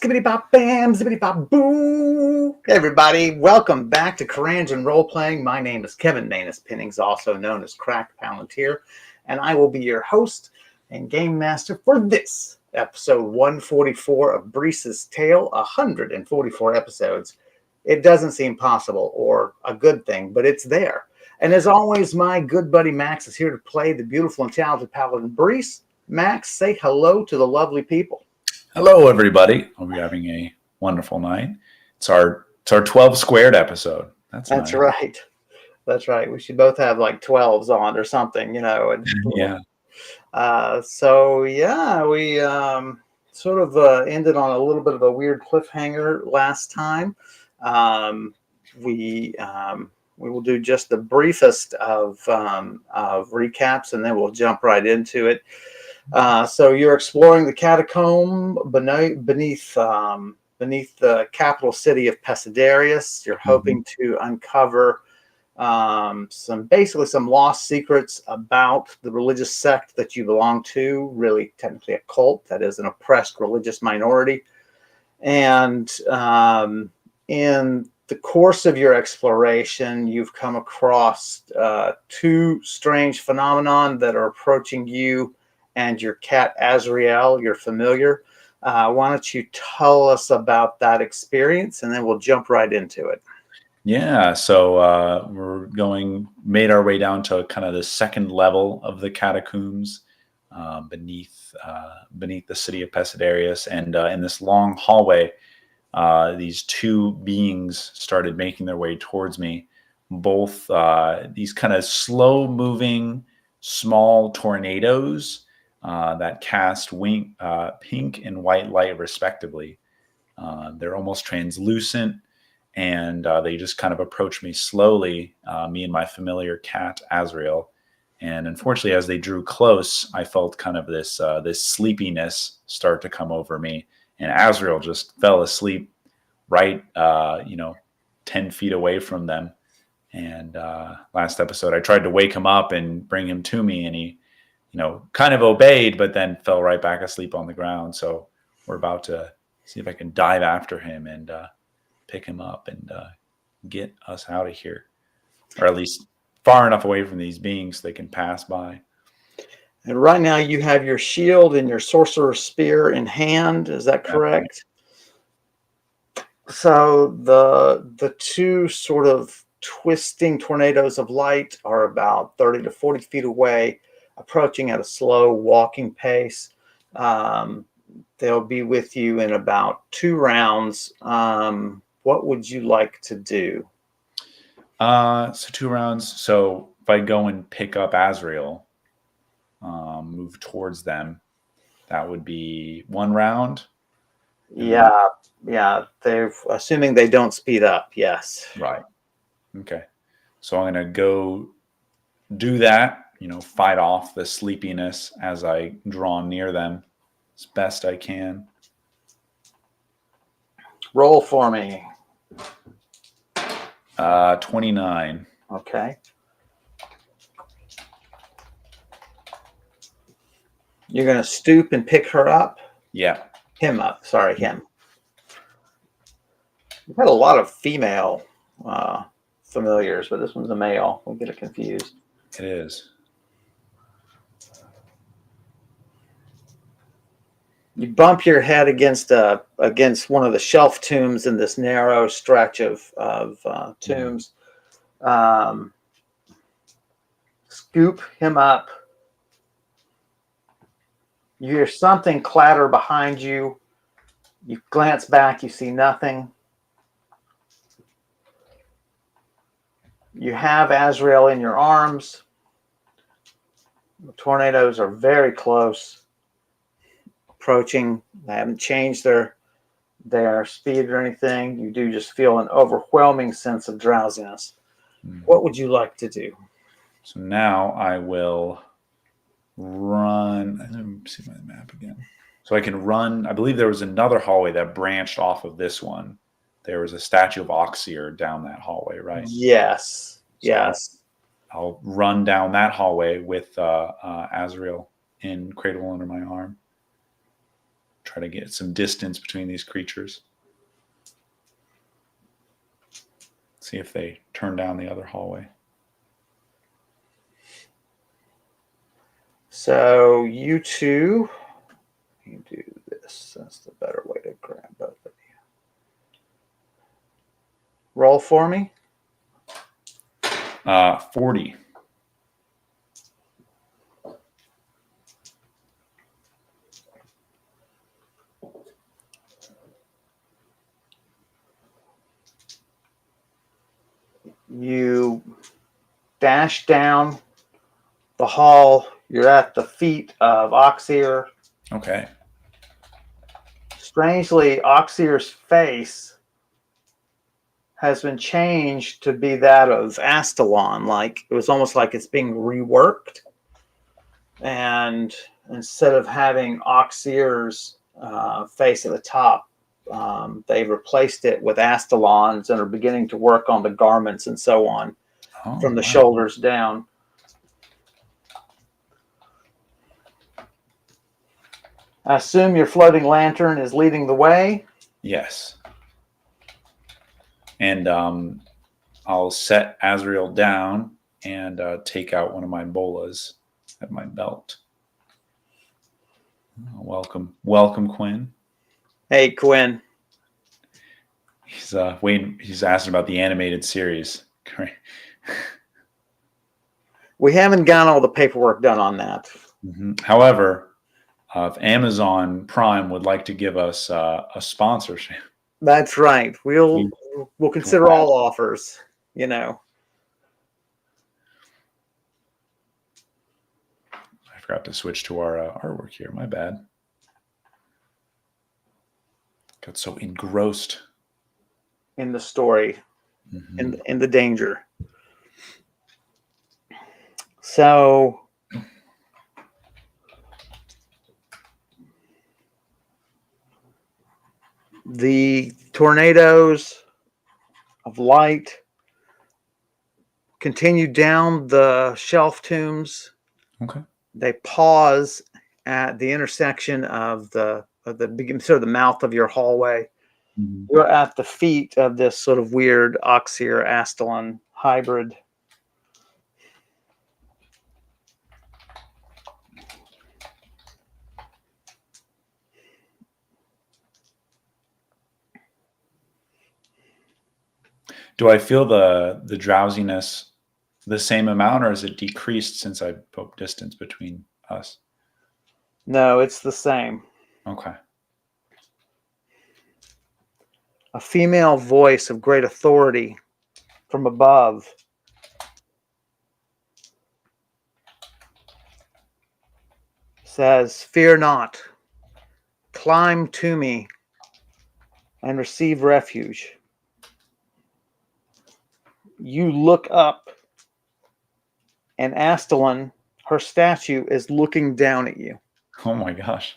Skibbity bop bam, zippity bop boo. Hey everybody, welcome back to Karandrin Role Playing. My name is Kevin Manus Pinnings, also known as Crack Palantir, and I will be your host and game master for this episode 144 of Brise's Tale. 144 episodes. It doesn't seem possible or a good thing, but it's there. And as always, my good buddy Max is here to play the beautiful and talented paladin Brise. Max, say hello to the lovely people. Hello, everybody. Hope you're having a wonderful night. It's our 12 squared episode. That's nice. Right. That's right. We should both have like 12s on or something, you know. And, Yeah. We sort of ended on a little bit of a weird cliffhanger last time. We will do just the briefest of recaps, and then we'll jump right into it. So you're exploring the catacomb beneath the capital city of Pesidarius. You're hoping to uncover some lost secrets about the religious sect that you belong to, really technically a cult that is an oppressed religious minority. And in the course of your exploration, you've come across two strange phenomenon that are approaching you and your cat Azrael, your familiar. Why don't you tell us about that experience, and then we'll jump right into it. Yeah, so made our way down to kind of the second level of the catacombs beneath the city of Pesidarius, and in this long hallway, these two beings started making their way towards me. Both these kind of slow-moving, small tornadoes that cast pink and white light respectively. They're almost translucent, and they just kind of approached me slowly, me and my familiar cat Azrael. And unfortunately, as they drew close, I felt kind of this sleepiness start to come over me, and Azrael just fell asleep right 10 feet away from them. And last episode, I tried to wake him up and bring him to me, and he kind of obeyed, but then fell right back asleep on the ground. So we're about to see if I can dive after him and pick him up and get us out of here, or at least far enough away from these beings so they can pass by. And right now you have your shield and your sorcerer's spear in hand. Is that correct? Right. So the two sort of twisting tornadoes of light are about 30 to 40 feet away, approaching at a slow walking pace. They'll be with you in about 2 rounds. What would you like to do? So 2 rounds. So if I go and pick up Azrael, move towards them, that would be 1 round. Yeah. They're assuming they don't speed up. Yes. Right. Okay. So I'm going to go do that. Fight off the sleepiness as I draw near them as best I can. Roll for me. 29. Okay. You're going to stoop and pick her up? Yeah. Him up. Sorry, him. We've had a lot of female familiars, but this one's a male. We'll get it confused. It is. You bump your head against one of the shelf tombs in this narrow stretch of tombs. Scoop him up. You hear something clatter behind you. You glance back. You see nothing. You have Azrael in your arms. The tornadoes are very close. Approaching. They haven't changed their speed or anything. You do just feel an overwhelming sense of drowsiness. What would you like to do? So now I will run. Let me see my map again. So I can run. I believe there was another hallway that branched off of this one. There was a statue of Oxir down that hallway, right? Yes. So yes. I'll run down that hallway with Azrael in cradle under my arm. try to get some distance between these creatures. See if they turn down the other hallway. So you two, you do this. That's the better way to grab both of you. Roll for me. 40. You dash down the hall. You're at the feet of Oxeer. Okay. Strangely, Oxeer's face has been changed to be that of Astalon. Like it was almost like it's being reworked. And instead of having Oxeer's face at the top, they've replaced it with Astalon's and are beginning to work on the garments and so on from the shoulders down. I assume your floating lantern is leading the way. Yes. And I'll set Azrael down and take out one of my bolas at my belt. Welcome, Quinn. Hey, Quinn. He's waiting. He's asking about the animated series. We haven't got all the paperwork done on that. Mm-hmm. However, if Amazon Prime would like to give us a sponsorship, that's right. We'll consider all offers. You know. I forgot to switch to our artwork here. My bad. Got so engrossed in the story, in the danger. So the tornadoes of light continue down the shelf tombs. Okay. They pause at the intersection of the sort of the mouth of your hallway. Mm-hmm. You're at the feet of this sort of weird Oxeer Astalon hybrid. Do I feel the drowsiness the same amount, or is it decreased since I put distance between us? No, it's the same. Okay. A female voice of great authority from above says, "Fear not. Climb to me and receive refuge." You look up, and Astalon, her statue, is looking down at you. Oh my gosh.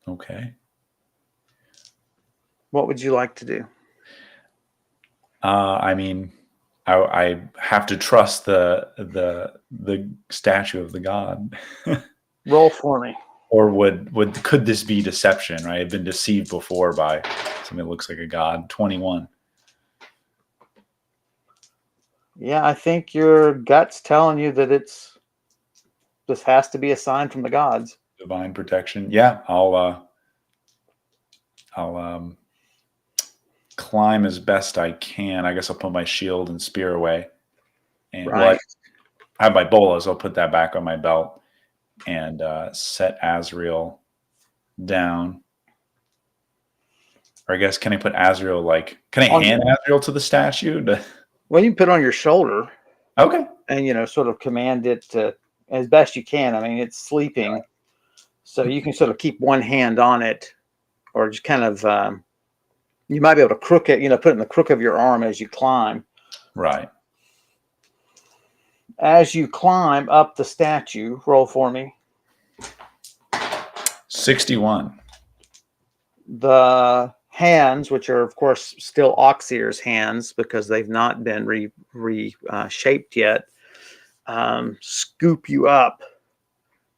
Okay. What would you like to do? I mean, I have to trust the statue of the god. Roll for me. Or could this be deception? Right, I've been deceived before by something that looks like a god. 21. Yeah, I think your gut's telling you that this has to be a sign from the gods. Divine protection. Yeah, I'll climb as best I can. I guess I'll put my shield and spear away. And right. I have my bolas. I'll put that back on my belt and set Azrael down. Or I guess, can I put Azrael can I hand Azrael to the statue? Well, you can put it on your shoulder. Okay. And, sort of command it to, as best you can. I mean, it's sleeping. So you can sort of keep one hand on it or just kind of You might be able to crook it, put it in the crook of your arm as you climb. Right. As you climb up the statue, roll for me. 61. The hands, which are of course still Oxyr's hands because they've not been reshaped yet, scoop you up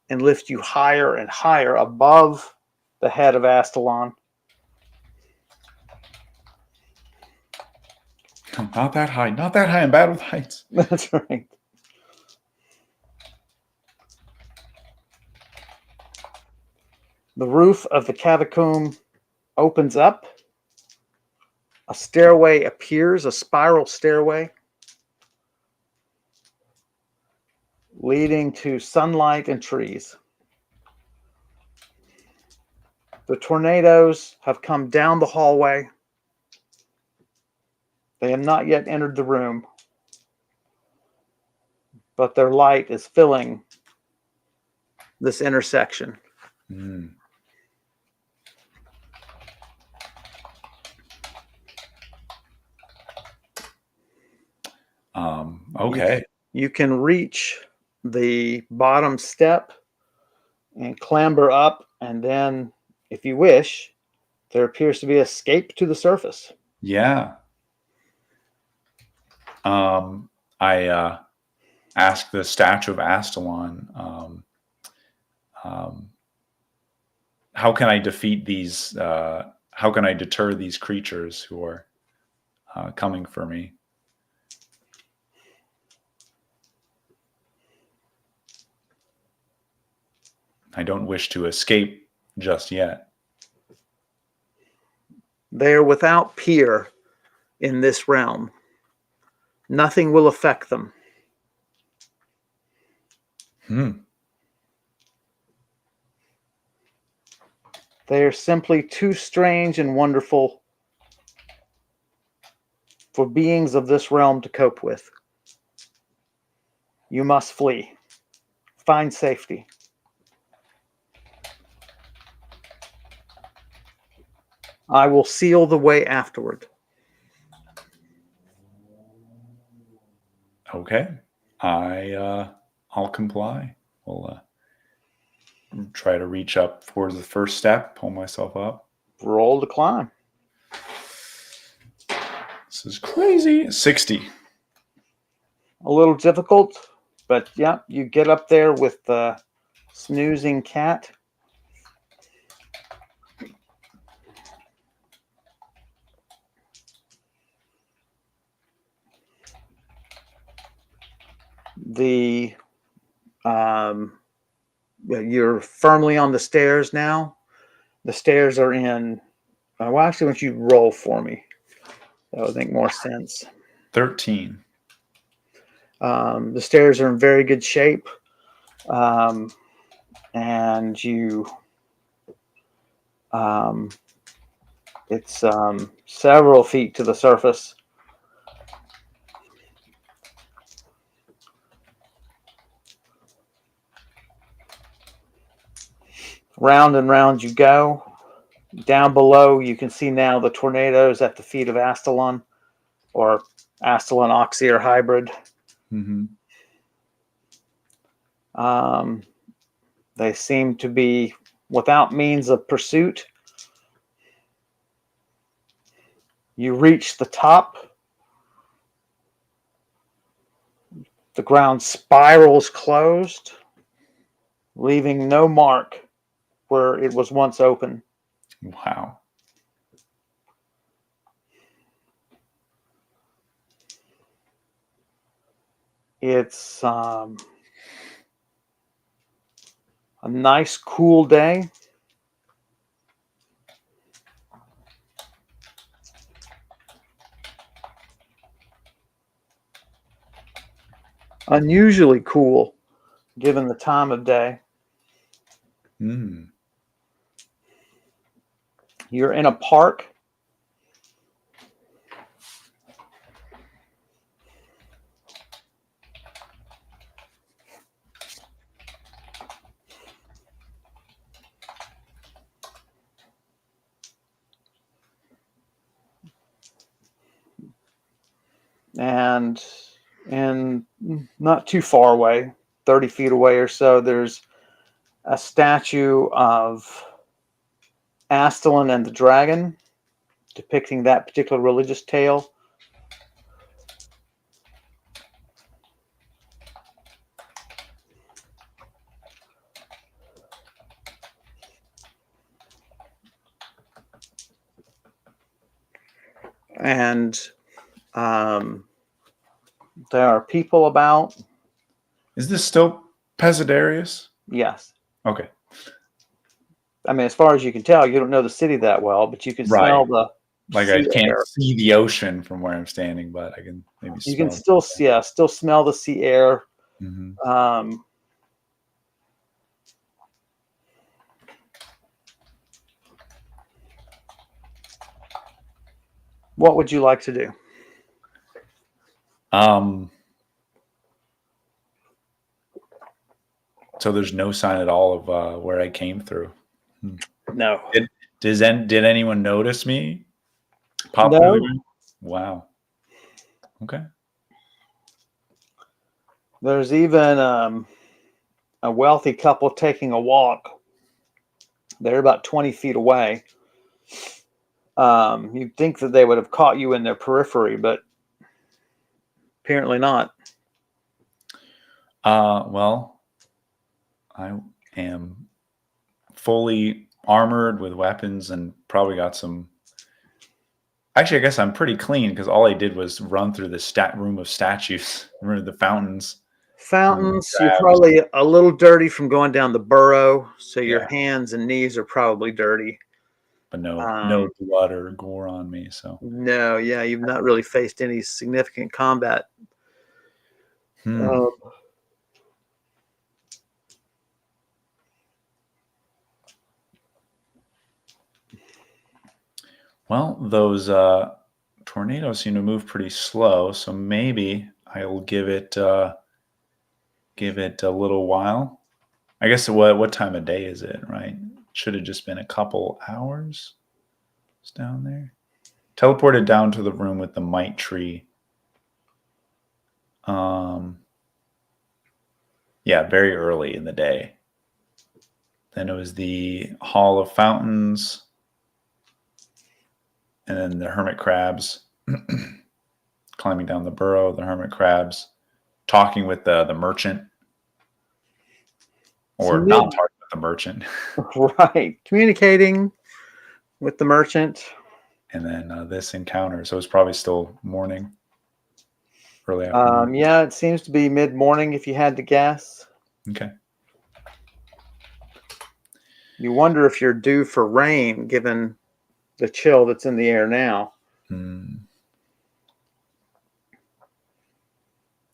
and lift you higher and higher above the head of Astalon. Not that high. Not that high. I'm bad with heights. That's right. The roof of the catacomb opens up. A stairway appears, a spiral stairway leading to sunlight and trees. The tornadoes have come down the hallway. They have not yet entered the room, but their light is filling this intersection. Mm. Okay. You can reach the bottom step and clamber up, and then, if you wish, there appears to be escape to the surface. Yeah. I asked the statue of Astalon, how can I defeat these? How can I deter these creatures who are coming for me? I don't wish to escape just yet. They are without peer in this realm. Nothing will affect them. They are simply too strange and wonderful for beings of this realm to cope with. You must flee. Find safety. I will seal the way afterward. Okay. I'll comply. We'll try to reach up towards the first step, pull myself up. Roll to climb. This is crazy. 60. A little difficult, but yeah, you get up there with the snoozing cat. You're firmly on the stairs now. The stairs are in. Well, actually, why don't you roll for me? That would make more sense. 13. The stairs are in very good shape, and it's several feet to the surface. Round and round you go. Down below, you can see now the tornadoes at the feet of Astalon, or Astalon Oxyr hybrid. Mm-hmm. They seem to be without means of pursuit. You reach the top. The ground spirals closed, leaving no mark where it was once open. Wow. It's a nice, cool day. Unusually cool, given the time of day. Mm. You're in a park. and not too far away, 30 feet away or so, there's a statue of Astalon and the dragon, depicting that particular religious tale. And there are people about. Is this still Pesidarius? Yes. Okay. I mean, as far as you can tell, you don't know the city that well, but you can smell the like I can't air. see the ocean from where I'm standing, but I can maybe You smell can still smell the sea air. Mm-hmm. What would you like to do? So there's no sign at all of where I came through. No. Did anyone notice me? Pop No. through the Wow. Okay. There's even a wealthy couple taking a walk. They're about 20 feet away. You'd think that they would have caught you in their periphery, but apparently not. Well, I am fully armored with weapons and probably got some. Actually, I guess I'm pretty clean because all I did was run through the room of statues, room of the fountains. You're probably a little dirty from going down the burrow, so your hands and knees are probably dirty. But no blood or gore on me. So no, yeah, you've not really faced any significant combat. Well, those tornadoes seem to move pretty slow, so maybe I'll give it a little while. I guess what time of day is it, right? Should have just been a couple hours. It's down there. Teleported down to the room with the mite tree. Yeah, very early in the day. Then it was the Hall of Fountains. And then the hermit crabs climbing down the burrow, the hermit crabs, talking with the merchant. Or not talking with the merchant. Right. Communicating with the merchant. And then this encounter. So it's probably still morning. Early afternoon. Yeah, it seems to be mid-morning if you had to guess. Okay. You wonder if you're due for rain given the chill that's in the air now.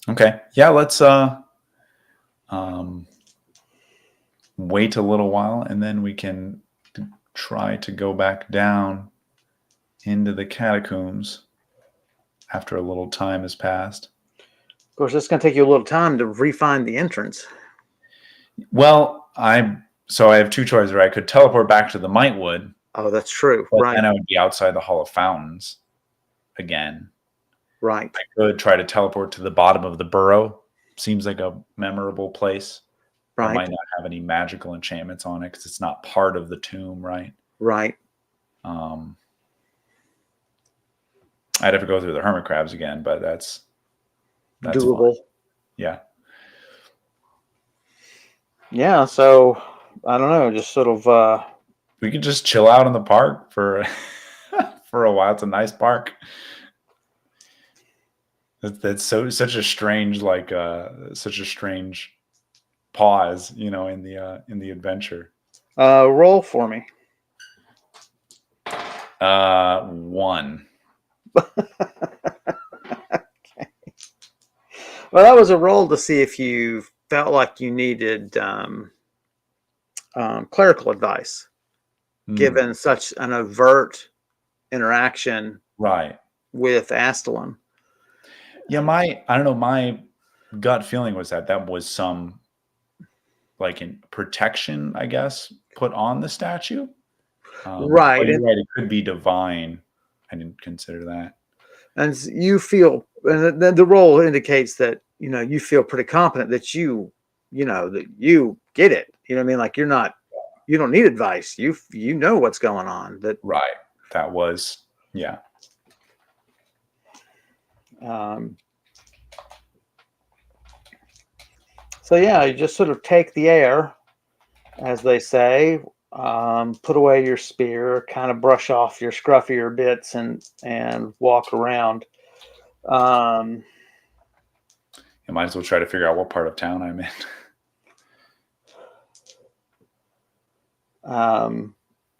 Okay. Yeah, let's wait a little while and then we can try to go back down into the catacombs after a little time has passed. Of course, it's going to take you a little time to refine the entrance. Well, I have two choices. I could teleport back to the Mightwood. Oh, that's true. But right. then I would be outside the Hall of Fountains again. Right. I could try to teleport to the bottom of the burrow. Seems like a memorable place. Right. It might not have any magical enchantments on it because it's not part of the tomb, right? Right. I'd have to go through the hermit crabs again, but that's doable. Fine. Yeah. Yeah. So I don't know. Just sort of. We could just chill out in the park for for a while. It's a nice park. That's such a strange pause, in the adventure. Roll for me. 1. Okay. Well, that was a roll to see if you felt like you needed clerical advice, given such an overt interaction with Astalon. Yeah, my gut feeling was that was some in protection, I guess, put on the statue. Right. You're right, it could be divine. I didn't consider that. And you feel, and then the role indicates that, you know, you feel pretty confident that that you get it. You know what I mean? Like you don't need advice. You know what's going on. That Right. That was, yeah. um, so yeah, you just sort of take the air, as they say. Put away your spear, kind of brush off your scruffier bits, and walk around. Um, You might as well try to figure out what part of town I'm in.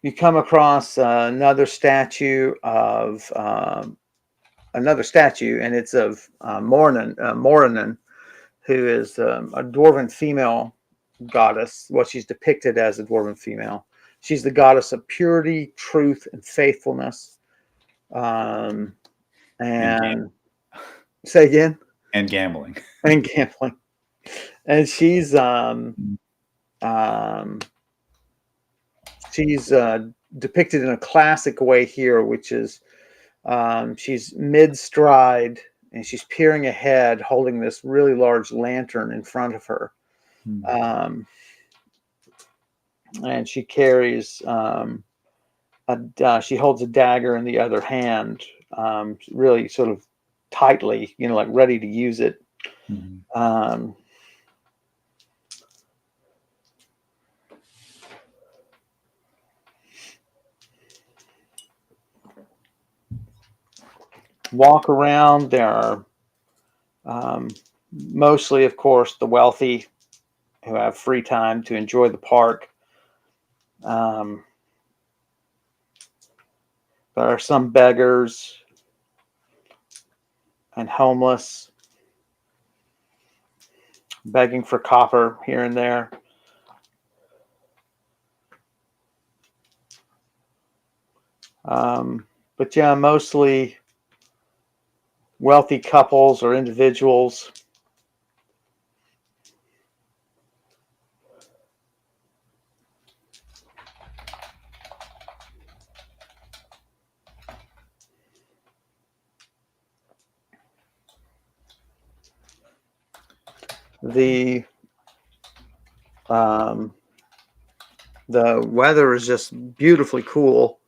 you come across another statue, and it's of Moranin, who is a dwarven female goddess. Well, she's depicted as a dwarven female. She's the goddess of purity, truth, and faithfulness. Um, and say again. And gambling. And gambling. And she's depicted in a classic way here, which is she's mid-stride and she's peering ahead, holding this really large lantern in front of her. And she carries she holds a dagger in the other hand, really sort of tightly, you know, like ready to use it. Walk around. There are mostly, of course, the wealthy who have free time to enjoy the park. There are some beggars and homeless begging for copper here and there. But yeah, mostly wealthy couples or individuals. The weather is just beautifully cool.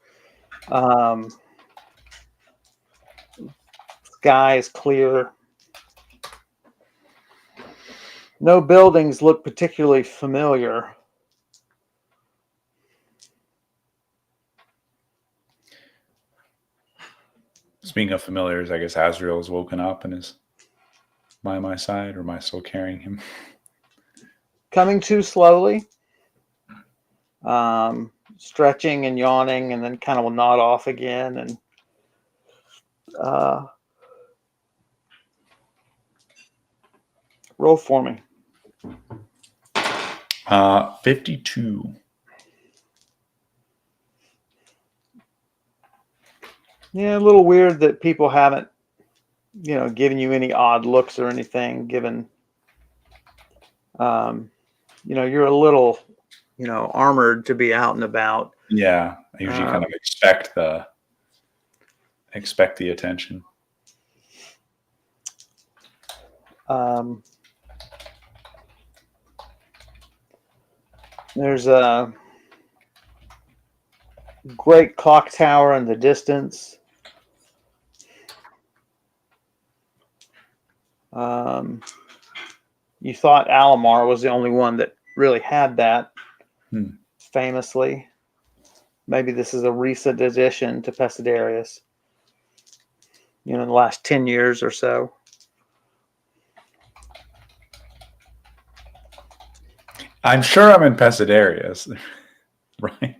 Sky is clear. No buildings look particularly familiar. Speaking of familiars, I guess Azrael has woken up and is by my side, or am I still carrying him? Coming to slowly. Stretching and yawning, and then kind of will nod off again. And roll for me. 52. Yeah, a little weird that people haven't, you know, given you any odd looks or anything, given, you know, you're a little, you know, armored to be out and about. Yeah, I usually kind of expect the attention. There's a great clock tower in the distance. You thought Alamar was the only one that really had that, famously. Maybe this is a recent addition to Pesidarius, you know, in the last 10 years or so. I'm sure I'm in Pesidarius, right?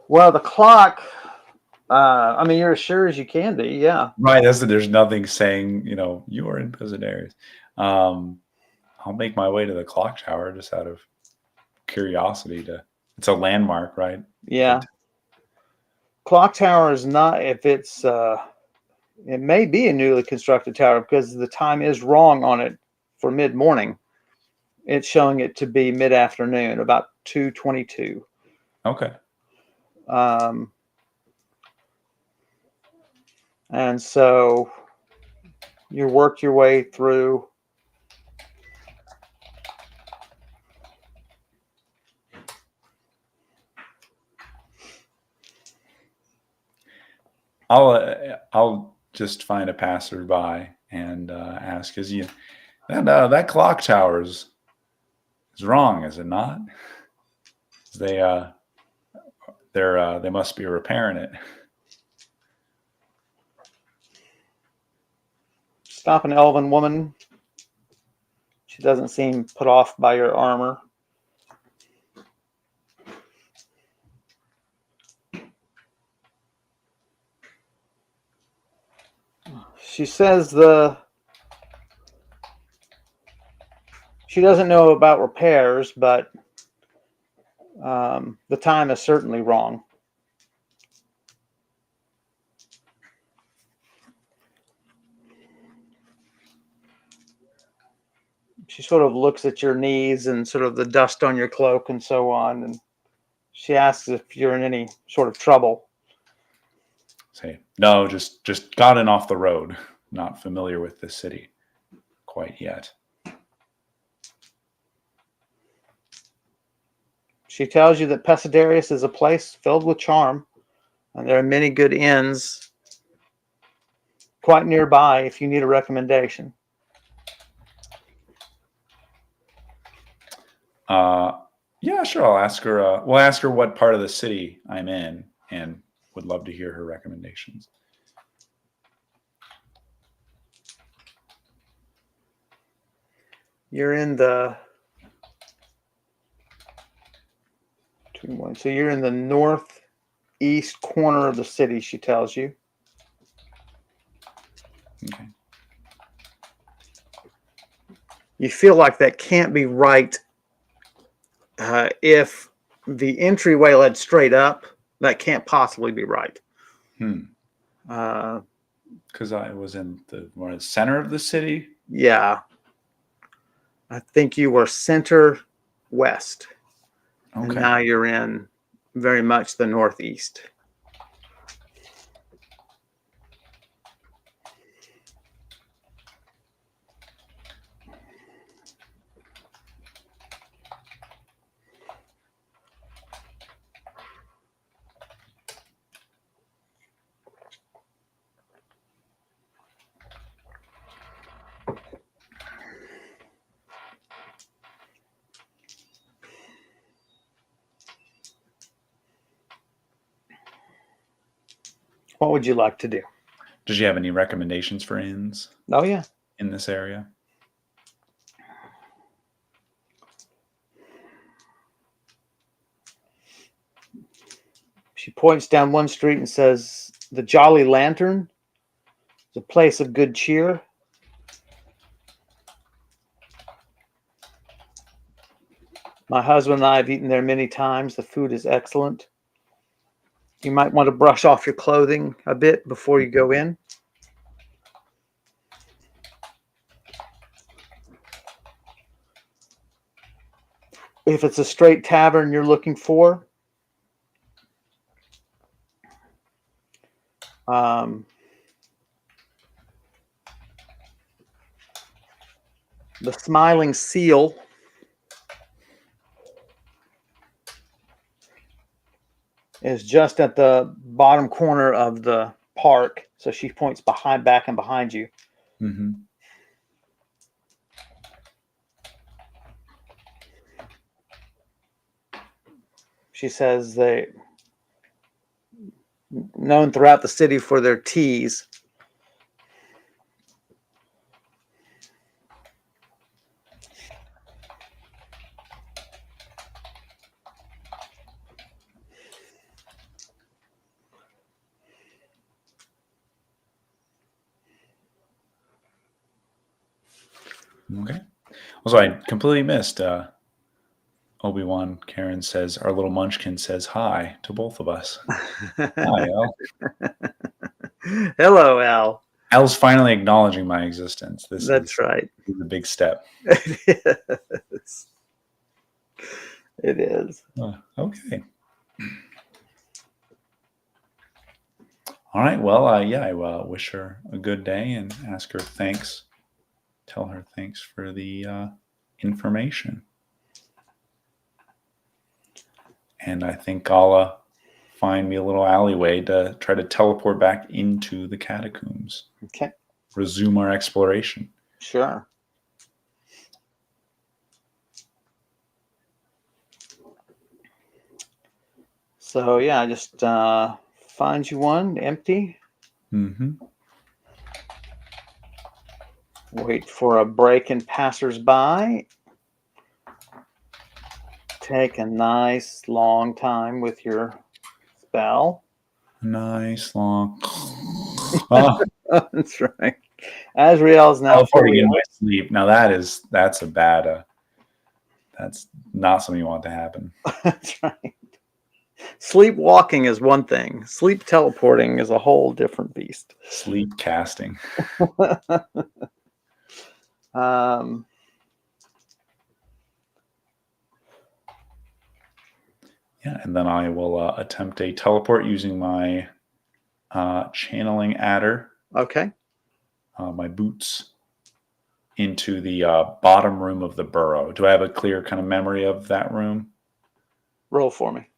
Well, the clock, I mean, you're as sure as you can be, yeah. Right, there's nothing saying, you know, you are in Pesidarius. I'll make my way to the clock tower just out of curiosity. It's a landmark, right? Yeah. Clock tower is not, if it's, it may be a newly constructed tower because the time is wrong on it for mid-morning. It's showing it to be mid-afternoon, about 2:22. Okay. And so you work your way through. I'll just find a passerby and ask, "Is you that clock tower is wrong, is it not? They they must be repairing it." Stop an elven woman. She doesn't seem put off by your armor. She says she doesn't know about repairs, but the time is certainly wrong. She sort of looks at your knees and sort of the dust on your cloak and so on, and she asks if you're in any sort of trouble. Say, "No, just gotten off the road. Not familiar with the city quite yet." She tells you that Pesidarius is a place filled with charm, and there are many good inns quite nearby if you need a recommendation. Yeah, sure. I'll ask her. We'll ask her what part of the city I'm in, and would love to hear her recommendations. You're in the so you're in the northeast corner of the city, she tells you. Okay. You feel like that can't be right. If the entryway led straight up, that can't possibly be right. Because I was in the more center of the city. Yeah. I think you were center west. Okay. And now you're in very much the northeast. What would you like to do? Did you have any recommendations for inns? Oh, yeah. In this area? She points down one street and says, "The Jolly Lantern is a place of good cheer. My husband and I have eaten there many times. The food is excellent. You might want to brush off your clothing a bit before you go in." If it's a straight tavern you're looking for, the Smiling Seal is just at the bottom corner of the park. So she points back and behind you. Mm-hmm. She says they known throughout the city for their teas. Okay. Also, I completely missed Obi-Wan. Karen says, our little munchkin says hi to both of us. Hi, Al. Hello, Al. Al's finally acknowledging my existence. That's right. This is a big step. It is. It is. Okay. All right. Well, yeah, I wish her a good day and ask her thanks. Tell her thanks for the information. And I think I'll find me a little alleyway to try to teleport back into the catacombs. Okay. Resume our exploration. Sure. So yeah, just find you one empty. Mm-hmm. Wait for a break in passersby. Take a nice long time with your spell. Nice long. Oh, That's right. Azrael's now teleporting fully in my sleep. Now that's a bad. That's not something you want to happen. That's right. Sleepwalking is one thing. Sleep teleporting is a whole different beast. Sleep casting. um, Yeah, and then I will attempt a teleport using my channeling adder, okay. my boots, into the bottom room of the burrow. Do I have a clear kind of memory of that room? Roll for me.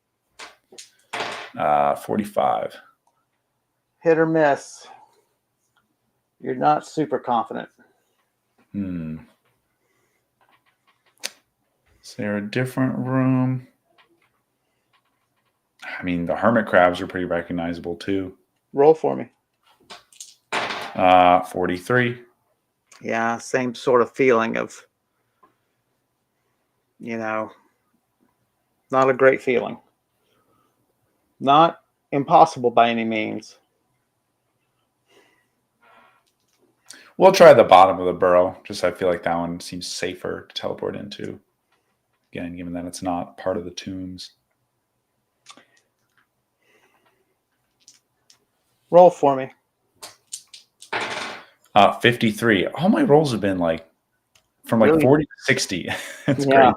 45. Hit or miss. You're not super confident. Is there a different room? I mean, the hermit crabs are pretty recognizable too. Roll for me. 43. Yeah, same sort of feeling of, not a great feeling. Not impossible by any means. We'll try the bottom of the burrow. Just I feel like that one seems safer to teleport into. Again, given that it's not part of the tombs. Roll for me. 53. All my rolls have been like from like Really? 40 to 60. It's Yeah.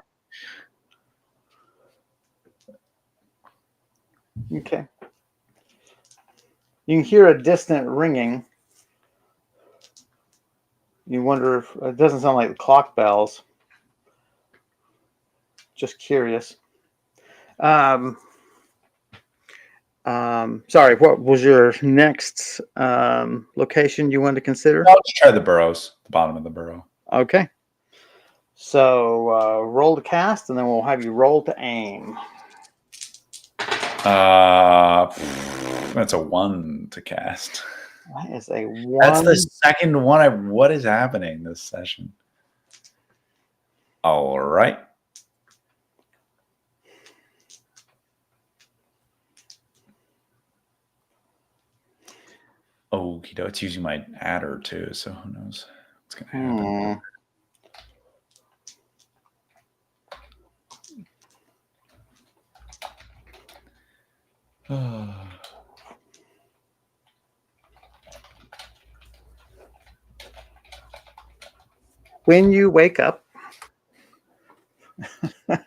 great. Okay. You can hear a distant ringing. You wonder if it doesn't sound like the clock bells. Just curious. Sorry, what was your next location you wanted to consider? I'll just try the burrows, the bottom of the burrow. Okay. So roll to cast, and then we'll have you roll to aim. That's a 1 to cast. That is a 1. That's the second one. What is happening this session? All right. Okie doke. It's using my adder too, so who knows what's going to happen. When you wake up, I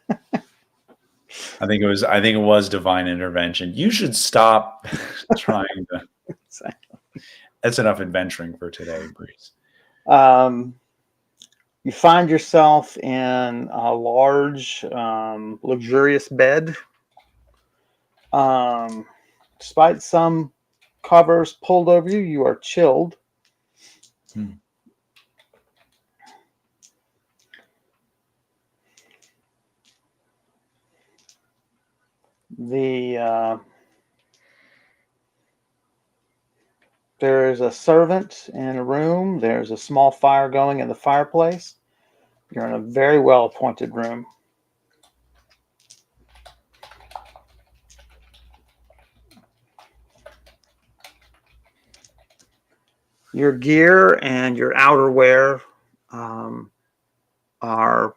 think it was divine intervention. You should stop trying to. That's enough adventuring for today, Brise. you find yourself in a large, luxurious bed. Despite some covers pulled over you, you are chilled. There is a servant in a room. There's a small fire going in the fireplace. You're in a very well appointed room. Your gear and your outerwear are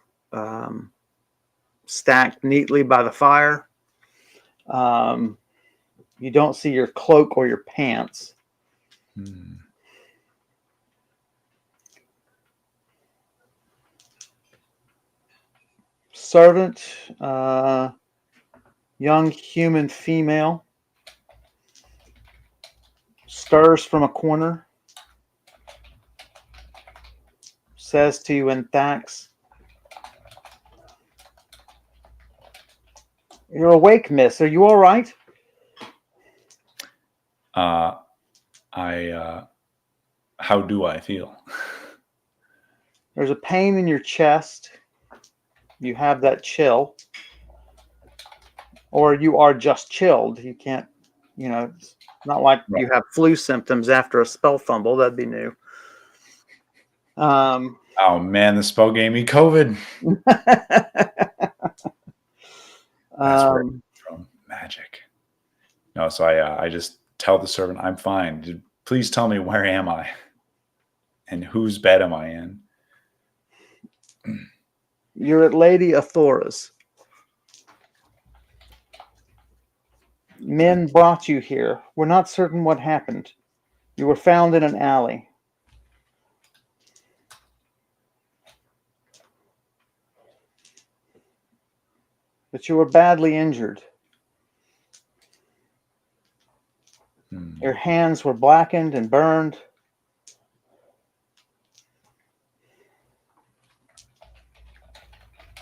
stacked neatly by the fire. You don't see your cloak or your pants. Servant, young human female, stirs from a corner, says to you in Thax, "You're awake, miss. Are you all right?" How do I feel? There's a pain in your chest. You have that chill. Or you are just chilled. You can't, it's not like Right. you have flu symptoms after a spell fumble. That'd be new. Oh man, the spell gave me COVID. That's where it comes from. Magic. No, so I just tell the servant, I'm fine. Please tell me, where am I? And whose bed am I in? You're at Lady Athora's. Men brought you here. We're not certain what happened. You were found in an alley. But you were badly injured. Your hands were blackened and burned.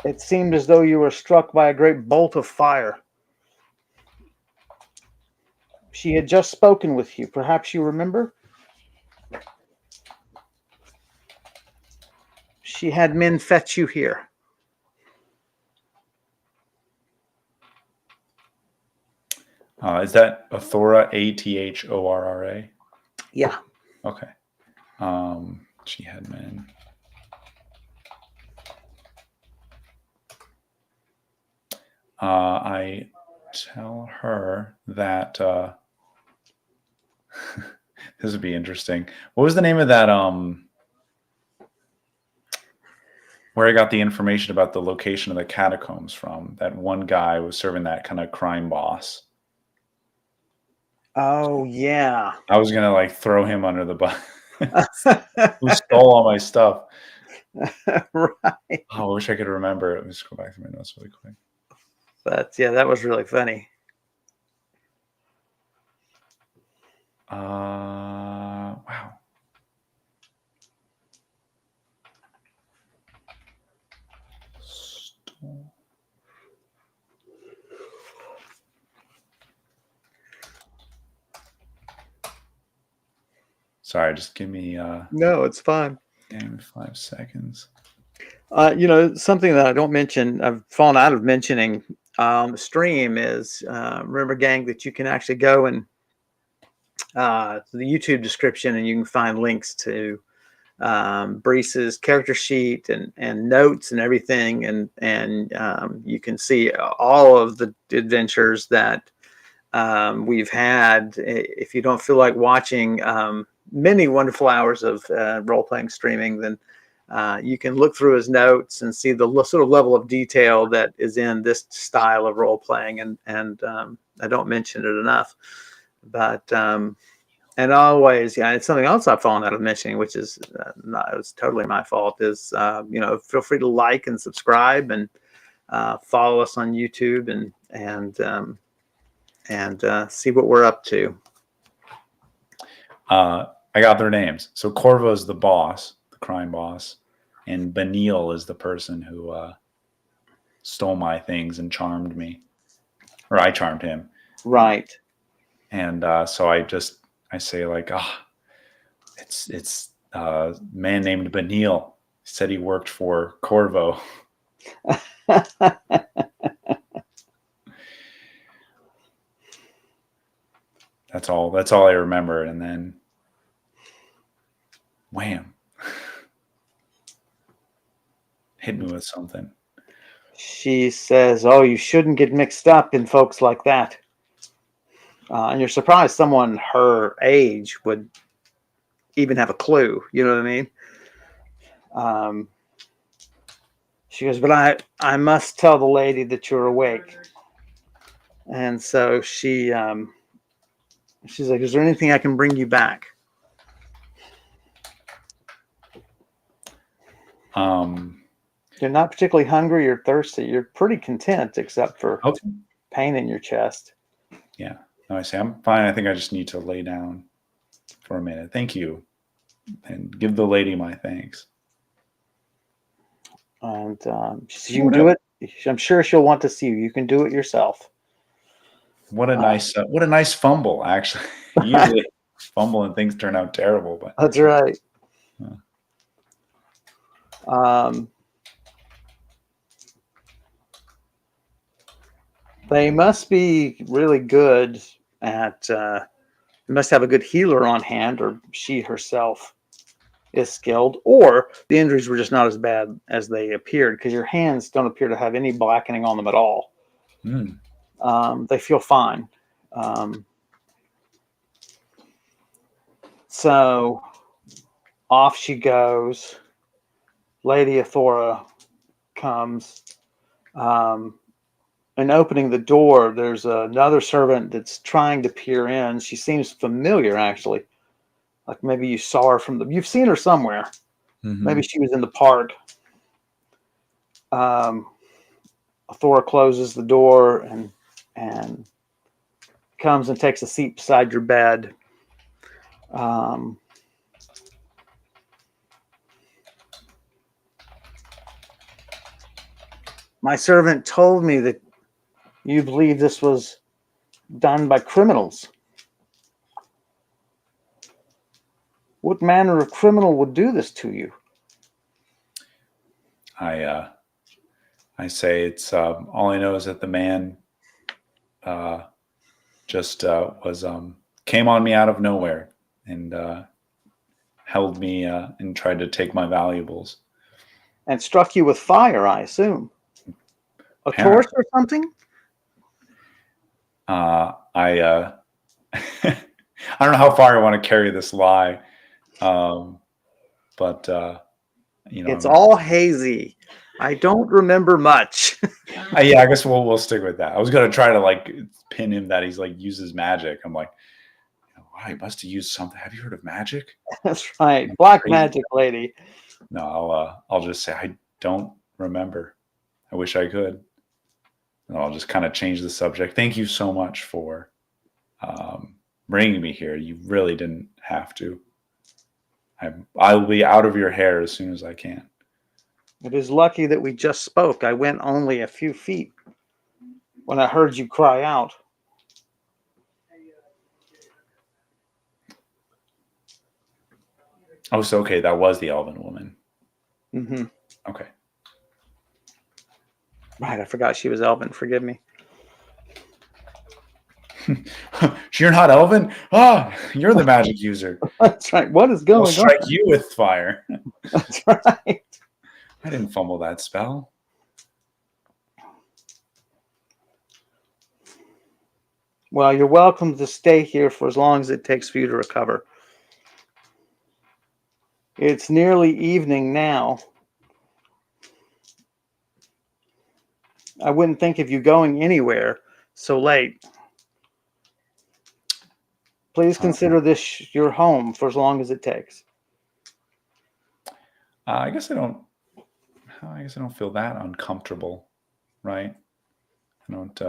It seemed as though you were struck by a great bolt of fire. She had just spoken with you. Perhaps you remember? She had men fetch you here. Is that Athora, Athorra? Yeah. Okay. She had men. I tell her that this would be interesting. What was the name of that? Where I got the information about the location of the catacombs from? That one guy was serving that kind of crime boss. Oh, yeah. I was gonna like throw him under the bus. Who stole all my stuff? Right. Oh, I wish I could remember. Let me just go back to my notes really quick. But yeah, that was really funny. Wow. Sorry, just give me No, it's fine. 5 seconds. Something that I don't mention, I've fallen out of mentioning the stream is remember, gang, that you can actually go and to the YouTube description and you can find links to Brise's character sheet and notes and everything, and you can see all of the adventures that we've had. If you don't feel like watching many wonderful hours of role-playing streaming, then you can look through his notes and see the sort of level of detail that is in this style of role-playing, and I don't mention it enough. But and always, yeah, it's something else I've fallen out of mentioning, which is it's totally my fault. Is feel free to like and subscribe and follow us on YouTube and see what we're up to. I got their names. So Corvo's the boss, the crime boss, and Benil is the person who stole my things and charmed me, or I charmed him. Right. And so I say like, it's a man named Benil. He said he worked for Corvo. That's all I remember. And then wham, hit me with something. She says, "Oh, you shouldn't get mixed up in folks like that." And you're surprised someone her age would even have a clue. You know what I mean? She goes, "But I must tell the lady that you're awake." And so she's like, "Is there anything I can bring you back?" You're not particularly hungry or thirsty. You're pretty content, except for pain in your chest. Yeah. No, I say I'm fine. I think I just need to lay down. for a minute. Thank you. And give the lady my thanks. And you can do it. I'm sure she'll want to see you. You can do it yourself. What a nice fumble, actually. Usually fumble and things turn out terrible, but that's right. They must be really good at. Must have a good healer on hand, or she herself is skilled, or the injuries were just not as bad as they appeared, because your hands don't appear to have any blackening on them at all. They feel fine. So off she goes. Lady Athora comes, and opening the door, there's another servant that's trying to peer in. She seems familiar, actually. Like maybe you saw her you've seen her somewhere. Mm-hmm. Maybe she was in the park. Athora closes the door and comes and takes a seat beside your bed. My servant told me that you believe this was done by criminals. What manner of criminal would do this to you? I say it's all I know is that the man just came on me out of nowhere and held me and tried to take my valuables. And struck you with fire, I assume. A torch or something? I I don't know how far I want to carry this lie, but it's all hazy. I don't remember much. Yeah, I guess we'll stick with that. I was gonna try to like pin him that he's like uses magic. I'm like, wow, he must have used something. Have you heard of magic? That's right, black magic lady. No, I'll just say I don't remember. I wish I could. And I'll just kind of change the subject. Thank you so much for bringing me here. You really didn't have to. I'll be out of your hair as soon as I can. It is lucky that we just spoke. I went only a few feet when I heard you cry out. Oh, so okay, that was the elven woman. Mm-hmm. Okay. Right, I forgot she was elven. Forgive me. You're not elven? Ah, you're the magic user. That's right. What is going on? I'll strike you with fire. That's right. I didn't fumble that spell. Well, you're welcome to stay here for as long as it takes for you to recover. It's nearly evening now. I wouldn't think of you going anywhere so late. Please consider this your home for as long as it takes. I guess I don't feel that uncomfortable, right? I don't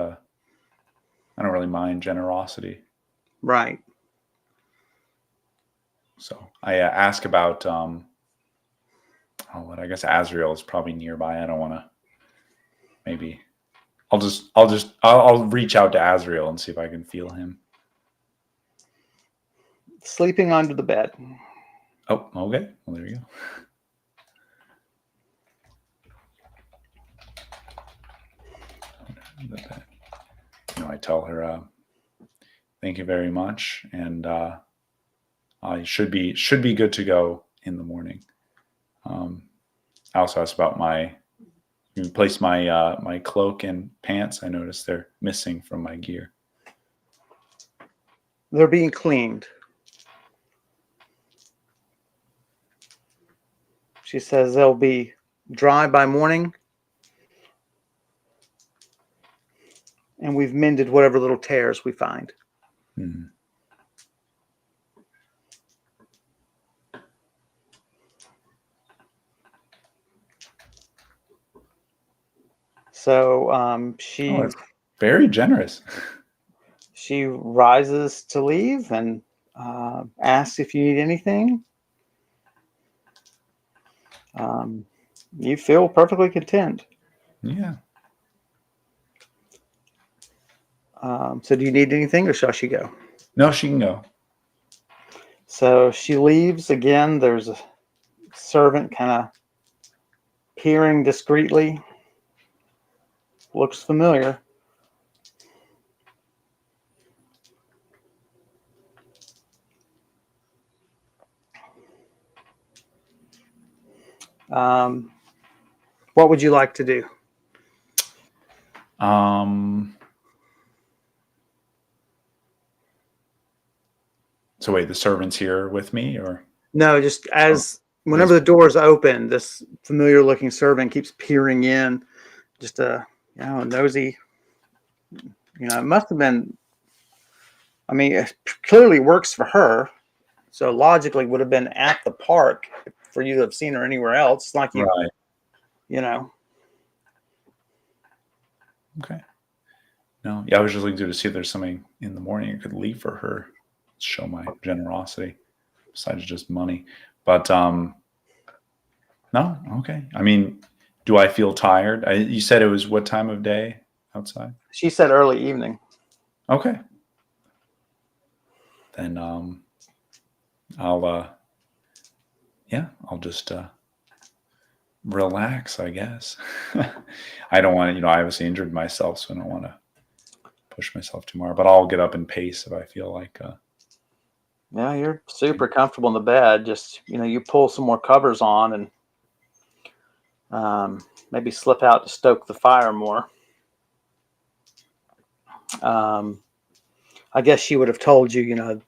really mind generosity. Right. So I ask about I guess Azrael is probably nearby. I don't want to. Maybe I'll reach out to Azrael and see if I can feel him. Sleeping under the bed. Oh, okay. Well, there you go. I tell her, thank you very much, and I should be good to go in the morning. I also asked about replace my my cloak and pants. I noticed they're missing from my gear. They're being cleaned. She says they'll be dry by morning. And we've mended whatever little tears we find. Hmm. So she very generous. She rises to leave, and Asks if you need anything. You feel perfectly content. Yeah. So do you need anything, or shall she go? No, she can go. So she leaves again. There's a servant kind of peering discreetly. Looks familiar. Um, what would you like to do? So wait, the servant's here with me, or? No, just Oh, as as whenever the door is open, this familiar looking servant keeps peering in. Just a nosy. It must have been. I mean, it clearly works for her. So logically would have been at the park for you to have seen her anywhere else. It's like right. you know. Okay. No, yeah, I was just looking to see if there's something in the morning I could leave for her, show my generosity, besides just money. But no, okay. I mean, do I feel tired? You said it was what time of day outside? She said early evening. Okay. Then I'll I'll just relax, I guess. I don't want to, I obviously injured myself, so I don't want to push myself tomorrow, but I'll get up and pace if I feel like Yeah, you're super comfortable in the bed. Just you pull some more covers on and maybe slip out to stoke the fire more. I guess she would have told you,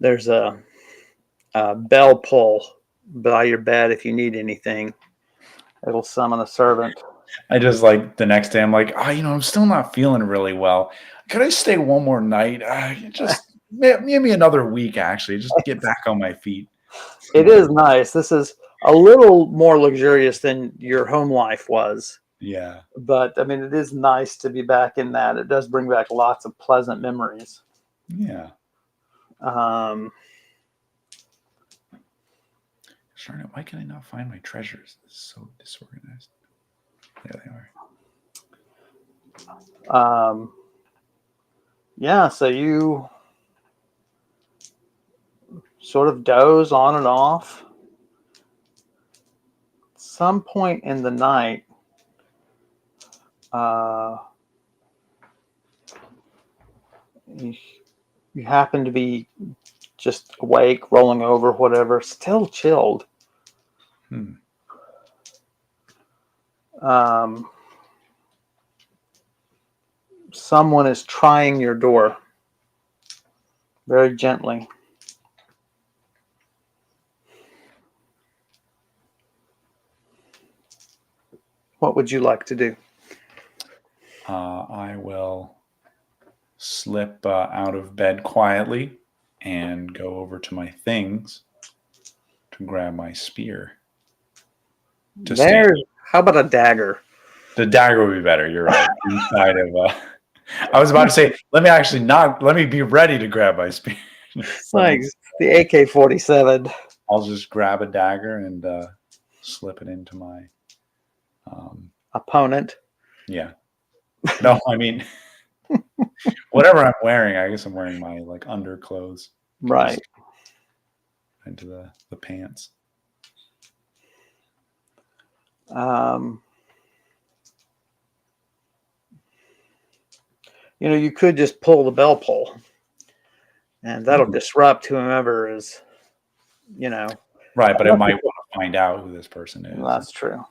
there's a bell pull by your bed if you need anything. It'll summon a servant. I just like the next day I'm like, I'm still not feeling really well. Could I stay one more night? Just maybe another week, actually, just get back on my feet. It is nice. This is a little more luxurious than your home life was. Yeah. But I mean, it is nice to be back in that. It does bring back lots of pleasant memories. Yeah. Um, Darn it, why can I not find my treasures? This is so disorganized. There they are. yeah, so you sort of doze on and off. Some point in the night, you, you happen to be just awake, rolling over, whatever, still chilled. Someone is trying your door very gently. What would you like to do? I will slip out of bed quietly and go over to my things to grab my spear. How about a dagger? The dagger would be better. You're right. Inside of. I was about to say, let me be ready to grab my spear. It's like the AK-47. I'll just grab a dagger and slip it into my opponent. Yeah. No, I mean, whatever I'm wearing, I guess I'm wearing my underclothes. Right. Into the pants. You could just pull the bell pull, and that'll disrupt whomever is, Right, but I might want to find out who this person is. That's true.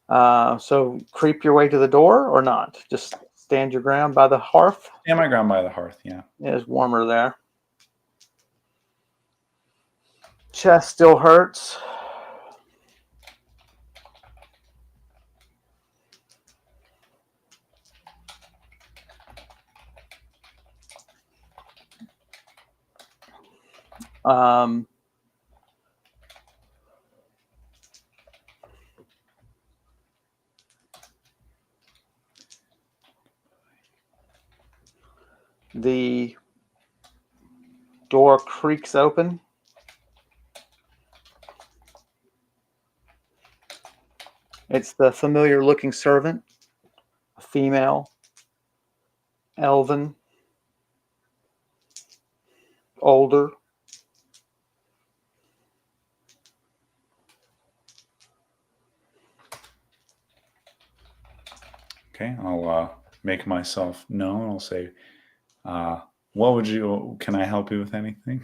So creep your way to the door or not? Just stand your ground by the hearth? Stand my ground by the hearth, yeah. It's warmer there. Chest still hurts. The door creaks open. It's the familiar looking servant, a female, elven, older. Okay, I'll make myself known. I'll say, what would you, can I help you with anything?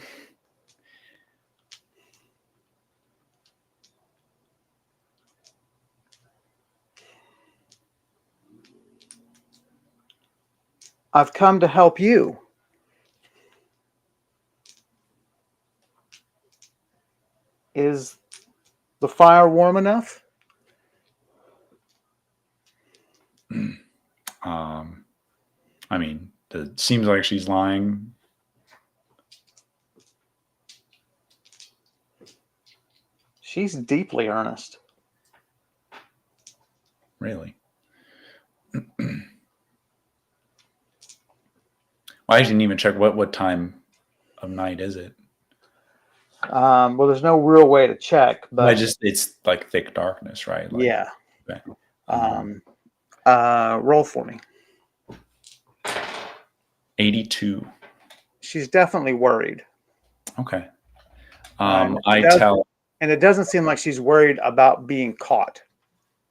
I've come to help you. Is the fire warm enough? I mean, it seems like she's lying. She's deeply earnest. Really? Well, I didn't even check what time of night is it. Well, there's no real way to check, but It's like thick darkness, right? Like, yeah. okay. Roll for me. 82. She's definitely worried. Okay. And it doesn't seem like she's worried about being caught.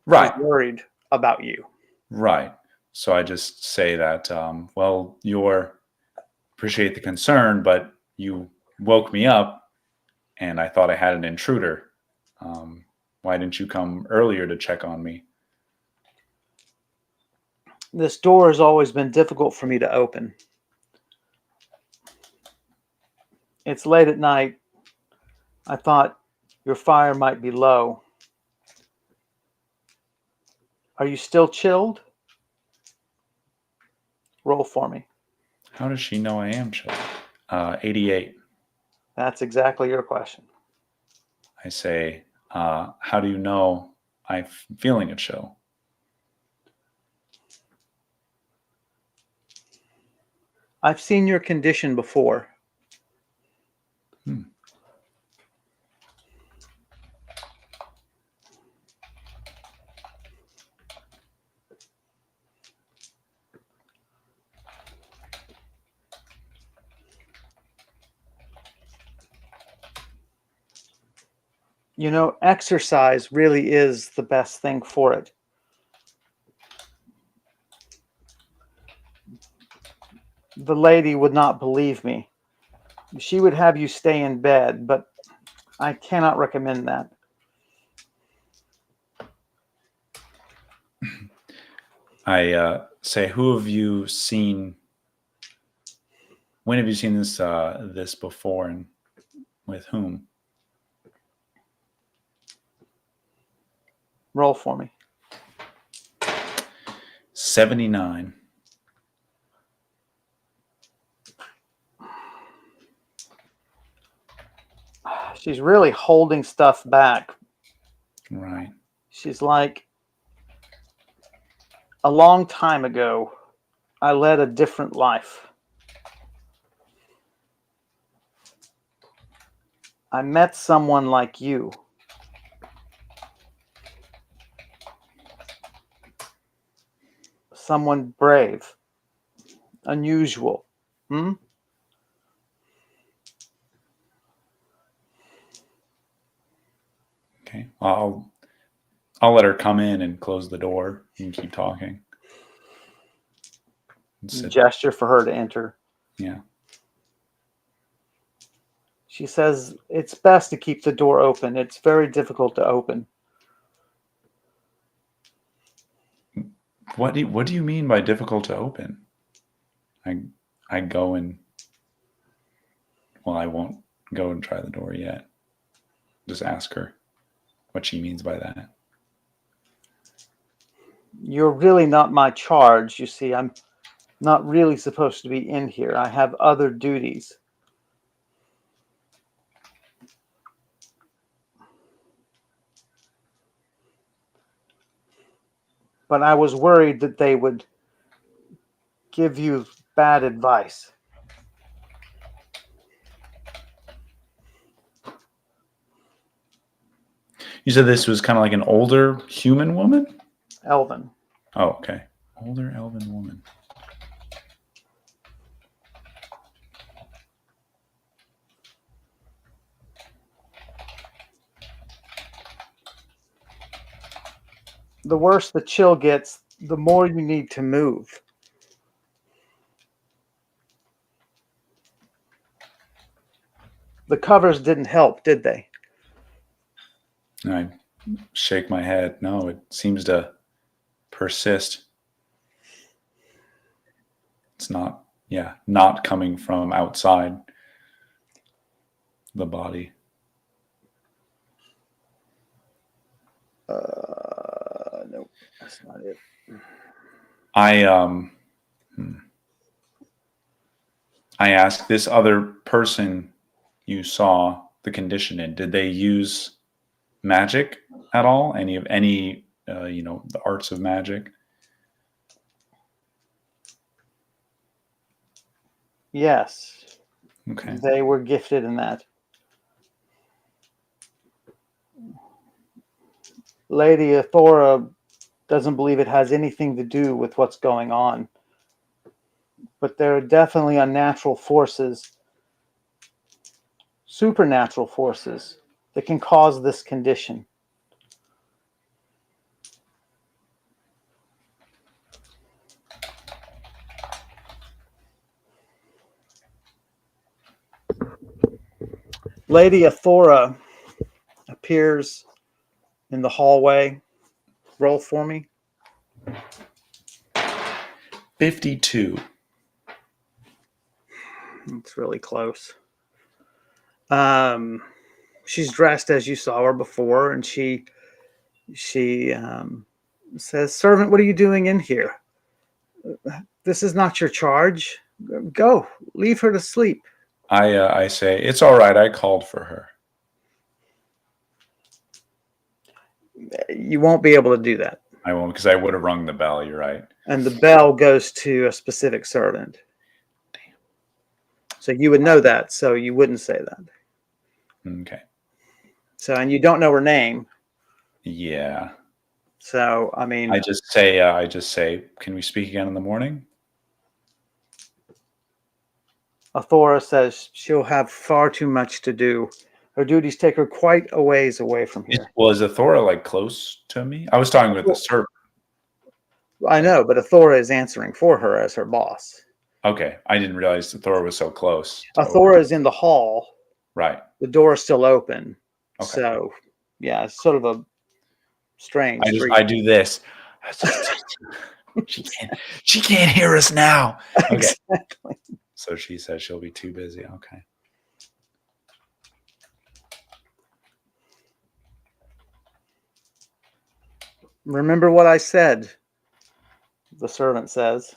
Right. She's worried about you. Right. So I just say that, well, appreciate the concern, but you woke me up and I thought I had an intruder. Why didn't you come earlier to check on me? This door has always been difficult for me to open. It's late at night. I thought your fire might be low. Are you still chilled? Roll for me. How does she know I am chilled? 88. That's exactly your question. I say, how do you know I'm feeling a chill? I've seen your condition before. You know, exercise really is the best thing for it. The lady would not believe me. She would have you stay in bed, but I cannot recommend that. I say, who have you seen? When have you seen this before, and with whom? Roll for me. 79. She's really holding stuff back. Right. She's like, a long time ago, I led a different life. I met someone like you. Someone brave, unusual. Okay. I'll let her come in and close the door and keep talking. Gesture for her to enter. Yeah. She says it's best to keep the door open. It's very difficult to open. What do you mean by difficult to open? I go and, well, I won't go and try the door yet. Just ask her what she means by that. You're really not my charge. You see, I'm not really supposed to be in here. I have other duties. But I was worried that they would give you bad advice. You said this was kind of like an older human woman? Elven. Oh, okay. Older elven woman. The worse the chill gets, the more you need to move. The covers didn't help, did they? I shake my head. No, it seems to persist. It's not, not coming from outside the body. Nope, that's not it. I asked this other person you saw the condition in, did they use magic at all? Any the arts of magic? Yes. Okay. They were gifted in that. Lady Athora doesn't believe it has anything to do with what's going on. But there are definitely unnatural forces, supernatural forces, that can cause this condition. Lady Athora appears in the hallway. Roll for me. 52. It's really close. She's dressed as you saw her before, and she says, "Servant, what are you doing in here? This is not your charge. Go, leave her to sleep." I say, it's all right. I called for her. You won't be able to do that. I won't, because I would have rung the bell. You're right. And the bell goes to a specific servant. Damn. So you would know that, so you wouldn't say that. Okay. So, and you don't know her name. Yeah. So, I mean, I just say, can we speak again in the morning? Athora says she'll have far too much to do. Her duties take her quite a ways away from here. Is Athora like close to me? I was talking with the servant. I know, but Athora is answering for her as her boss. Okay. I didn't realize Athora was so close. Athora is in the hall. Right. The door is still open. Okay. So, yeah, it's sort of a strange. I do this. she can't hear us now. Okay. Exactly. So she says she'll be too busy. Okay. Remember what I said, the servant says.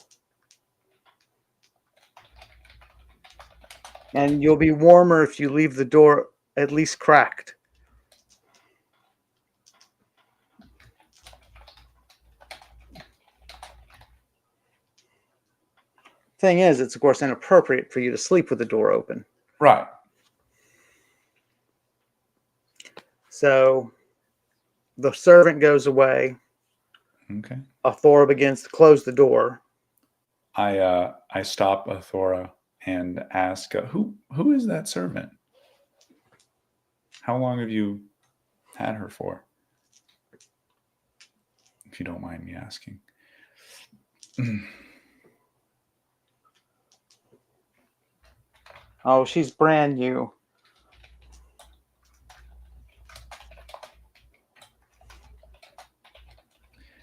And you'll be warmer if you leave the door at least cracked. Thing is, it's of course inappropriate for you to sleep with the door open. Right. So the servant goes away. Okay. Athora begins to close the door. I stop Athora and ask, who is that servant? How long have you had her for? If you don't mind me asking. Oh, she's brand new.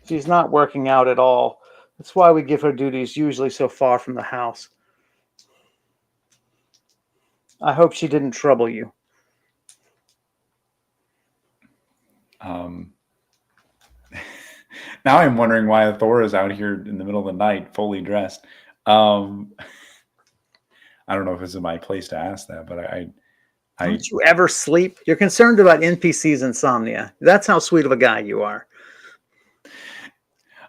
She's not working out at all. That's why we give her duties usually so far from the house. I hope she didn't trouble you. Now I'm wondering why Athora is out here in the middle of the night, fully dressed. I don't know if it's in my place to ask that, but Don't you ever sleep? You're concerned about NPC's insomnia. That's how sweet of a guy you are.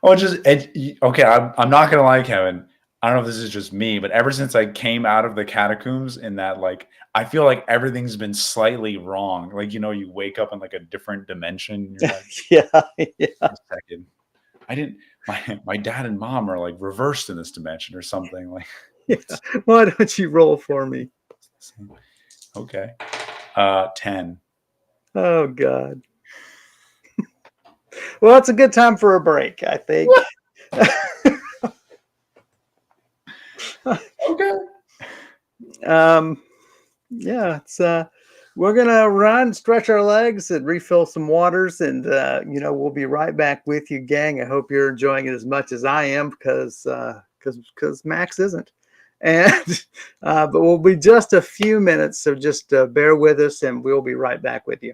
okay. I'm not gonna lie, Kevin. I don't know if this is just me, but ever since I came out of the catacombs in that, like, I feel like everything's been slightly wrong. Like, you wake up in like a different dimension. And you're like, Yeah, yeah. a second. I didn't my dad and mom are like reversed in this dimension or something. Like Yeah. Why don't you roll for me? okay. 10. Oh God. Well, it's a good time for a break, I think. Okay. um, yeah, it's we're gonna run, stretch our legs, and refill some waters, and we'll be right back with you, gang. I hope you're enjoying it as much as I am, because Max isn't. And but we'll be just a few minutes, so just bear with us, and we'll be right back with you.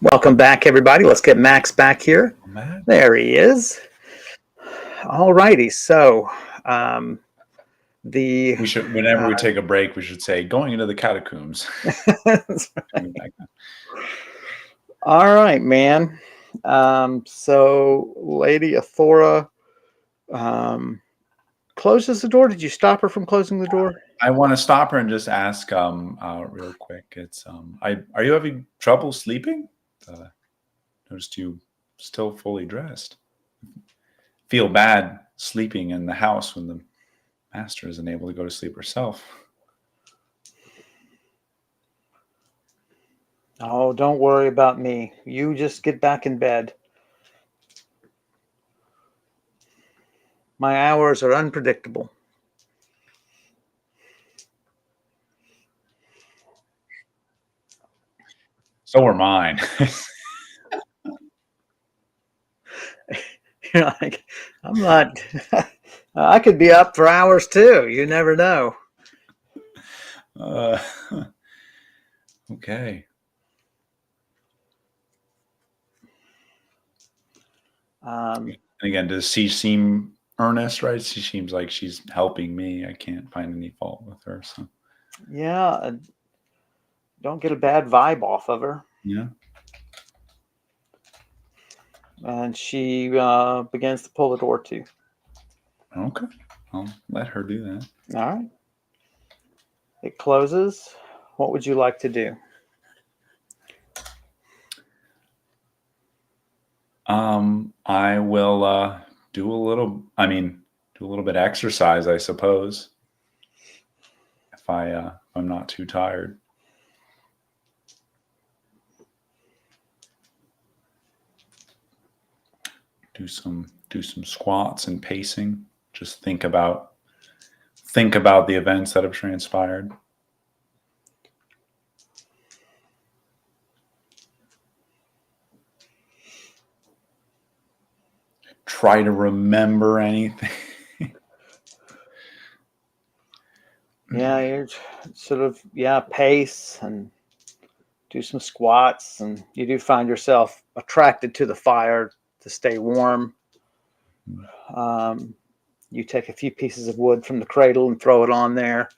Welcome back, everybody. Let's get Max back here. Matt? There he is. All righty. So, the We should, whenever we take a break, we should say going into the catacombs. all right, man. So, Lady Athora closes the door. Did you stop her from closing the door? I want to stop her and just ask real quick. It's are you having trouble sleeping? Noticed you still fully dressed. Feel bad sleeping in the house when the master isn't able to go to sleep herself. Oh, don't worry about me. You just get back in bed. My hours are unpredictable. So are mine. You're like, I'm not. I could be up for hours too. You never know. Okay. And again, does she seem earnest? Right? She seems like she's helping me. I can't find any fault with her. So Yeah, don't get a bad vibe off of her. yeah. And she begins to pull the door to. Okay. I'll let her do that. All right. It closes. What would you like to do? I will do a little. I mean, do a little bit of exercise, I suppose. If I'm not too tired. Do some squats and pacing. Just think about the events that have transpired. Try to remember anything. Yeah, you're sort of, pace and do some squats. And you do find yourself attracted to the fire to stay warm. You take a few pieces of wood from the cradle and throw it on there.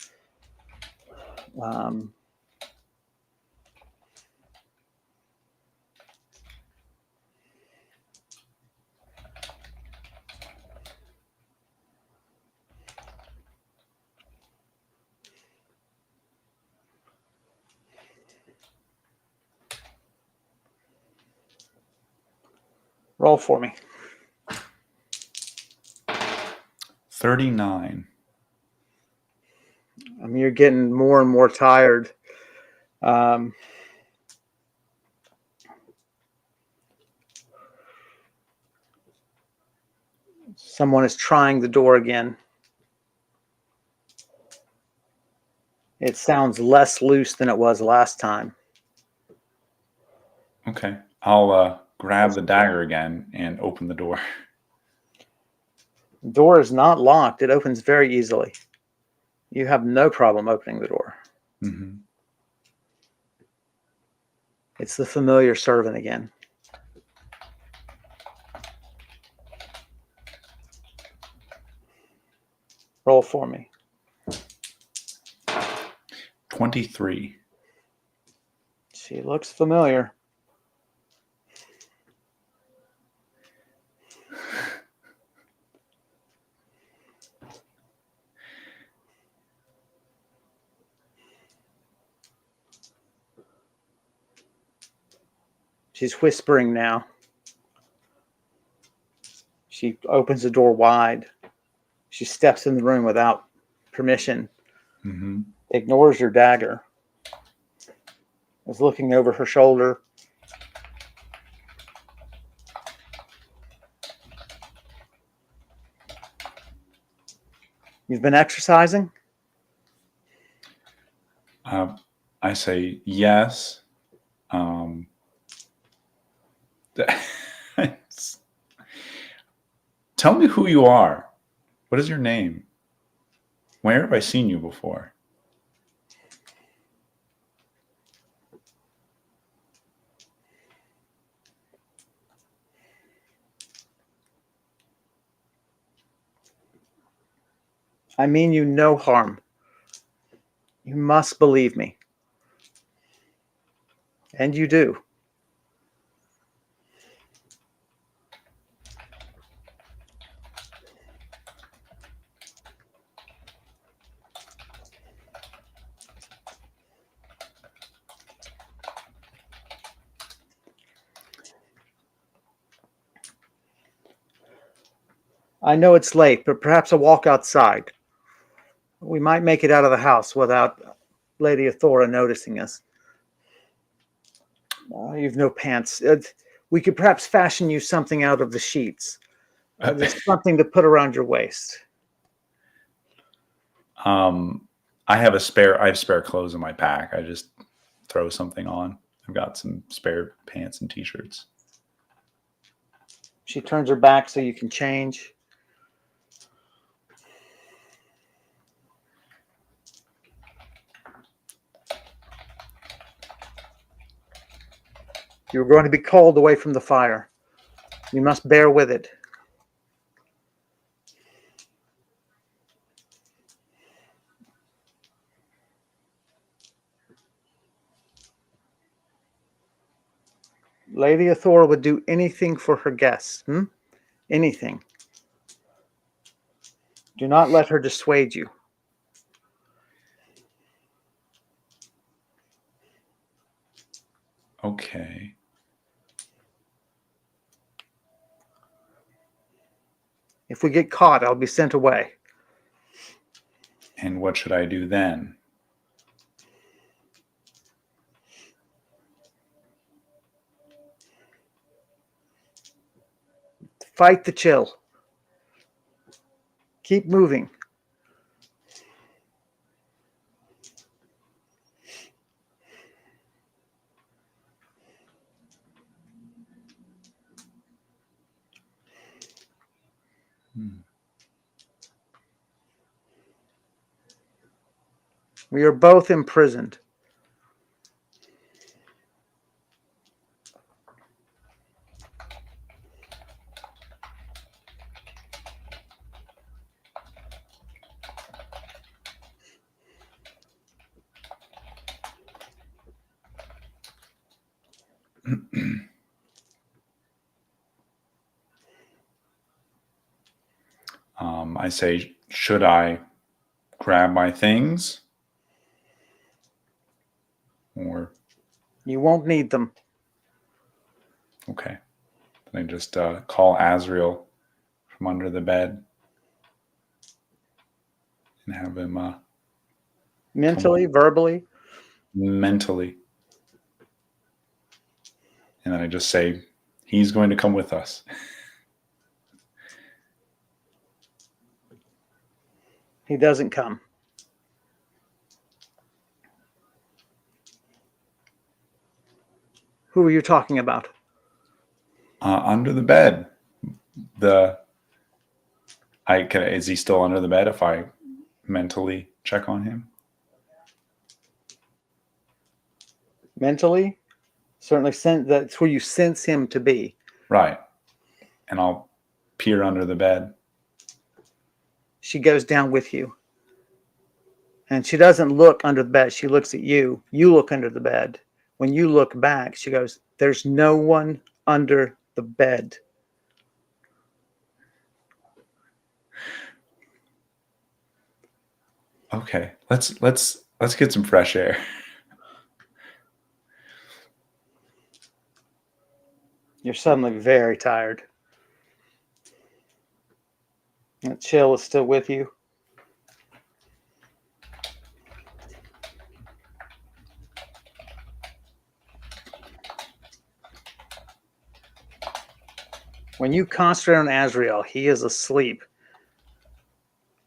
Roll for me. 39. I mean, you're getting more and more tired. Someone is trying the door again. It sounds less loose than it was last time. Okay. I'll grab the dagger again and open the door. The door is not locked. It opens very easily. You have no problem opening the door. Mm-hmm. It's the familiar servant again. Roll for me. 23. She looks familiar. She's whispering now. She opens the door wide. She steps in the room without permission. Mm-hmm. Ignores your dagger. Is looking over her shoulder. You've been exercising? I say yes. Tell me who you are. What is your name? Where have I seen you before? I mean you no harm. You must believe me. And you do. I know it's late, but perhaps a walk outside. We might make it out of the house without Lady Athora noticing us. You've no pants. We could perhaps fashion you something out of the sheets. Just something to put around your waist. I have spare clothes in my pack. I just throw something on. I've got some spare pants and t-shirts. She turns her back so you can change. You're going to be cold away from the fire. You must bear with it. Lady Athora would do anything for her guests. Anything. Do not let her dissuade you. Okay. If we get caught, I'll be sent away. And what should I do then? Fight the chill. Keep moving. We are both imprisoned. I say, should I grab my things? Or You won't need them. okay. Then I just call Azrael from under the bed and have him Mentally, verbally. mentally. And then I just say, he's going to come with us. He doesn't come. Who are you talking about? Under the bed. Is he still under the bed if I mentally check on him? Mentally? Certainly, that's where you sense him to be. Right. And I'll peer under the bed. She goes down with you. And she doesn't look under the bed. She looks at you. You look under the bed. When you look back, she goes, "There's no one under the bed." Okay. Let's get some fresh air. You're suddenly very tired. That chill is still with you. When you concentrate on Azrael, he is asleep.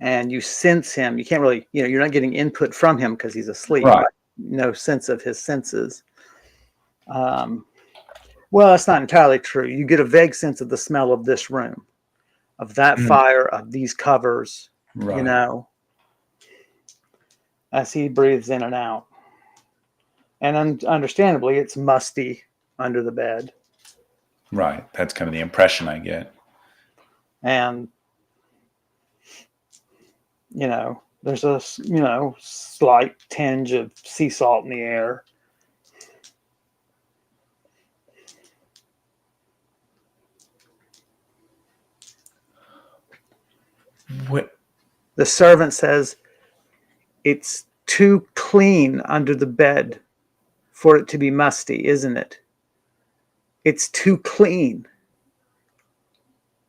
And you sense him. You can't really, you're not getting input from him because he's asleep. Right. No sense of his senses. Well, that's not entirely true. You get a vague sense of the smell of this room, of that fire, of these covers, Right. As he breathes in and out. And understandably, it's musty under the bed. Right. That's kind of the impression I get. And There's a slight tinge of sea salt in the air. What? The servant says, "It's too clean under the bed for it to be musty, isn't it? It's too clean.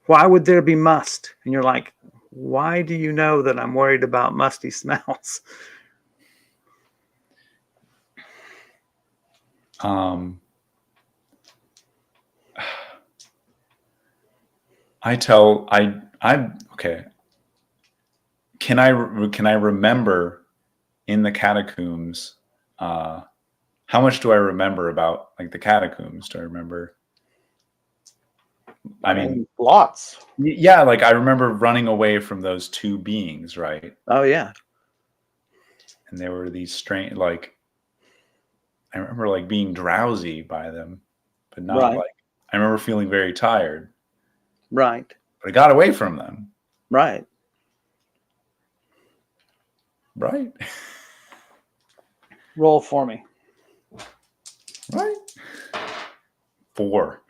Why would there be must?" And you're like, why do you know that I'm worried about musty smells? I'm okay. Can I remember in the catacombs? How much do I remember about like the catacombs? Do I remember? I mean, Lots. yeah, like I remember running away from those two beings, right? Oh, yeah. And there were these strange, like I remember like being drowsy by them, but not Right. like I remember feeling very tired. Right. But I got away from them. Right. Right. Roll for me. Right. 4.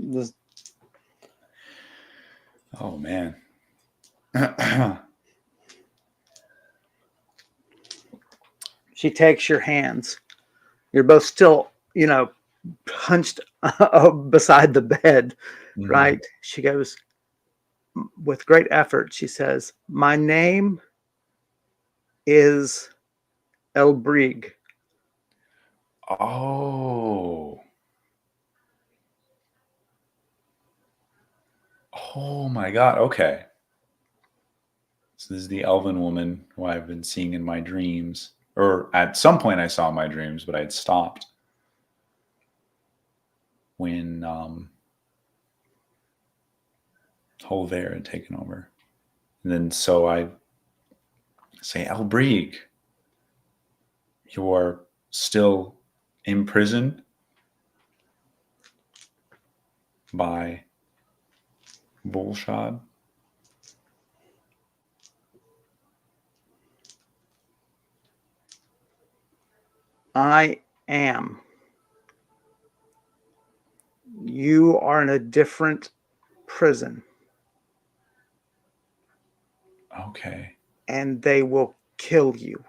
This, Oh man. she takes your hands. You're both still, hunched beside the bed, right? She goes, with great effort, she says, "My name is Elbrig." Oh. Oh my God. Okay. So this is the elven woman who I've been seeing in my dreams. Or at some point I saw in my dreams, but I had stopped when Holver had taken over. And then so I say, Elbrieg, you are still imprisoned by Bullshod. I am. You are in a different prison, Okay. and they will kill you.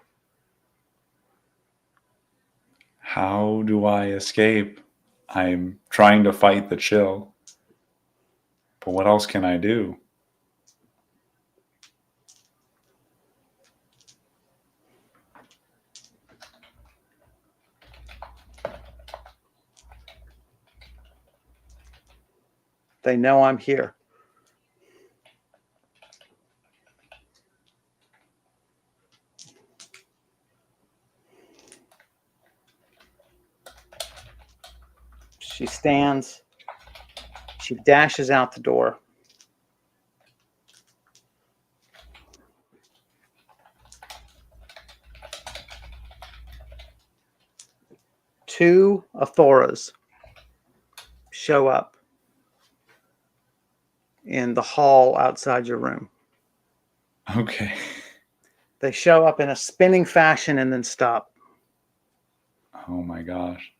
How do I escape? I'm trying to fight the chill. But what else can I do? They know I'm here. She stands. She dashes out the door. Two Athoras show up in the hall outside your room. Okay. They show up in a spinning fashion and then stop. Oh my gosh.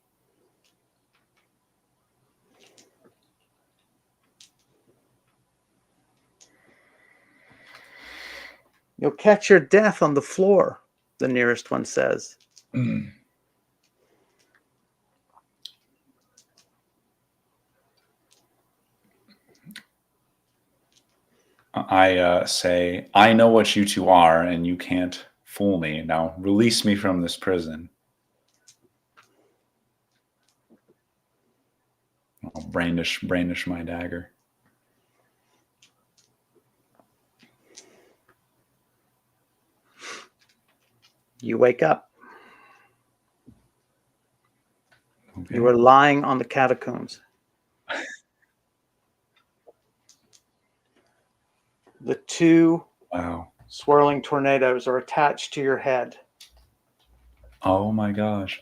"You'll catch your death on the floor," the nearest one says. I say, I know what you two are, and you can't fool me. Now release me from this prison. I'll brandish my dagger. You wake up. Okay. You are lying on the catacombs. The two swirling tornadoes are attached to your head, Oh my gosh.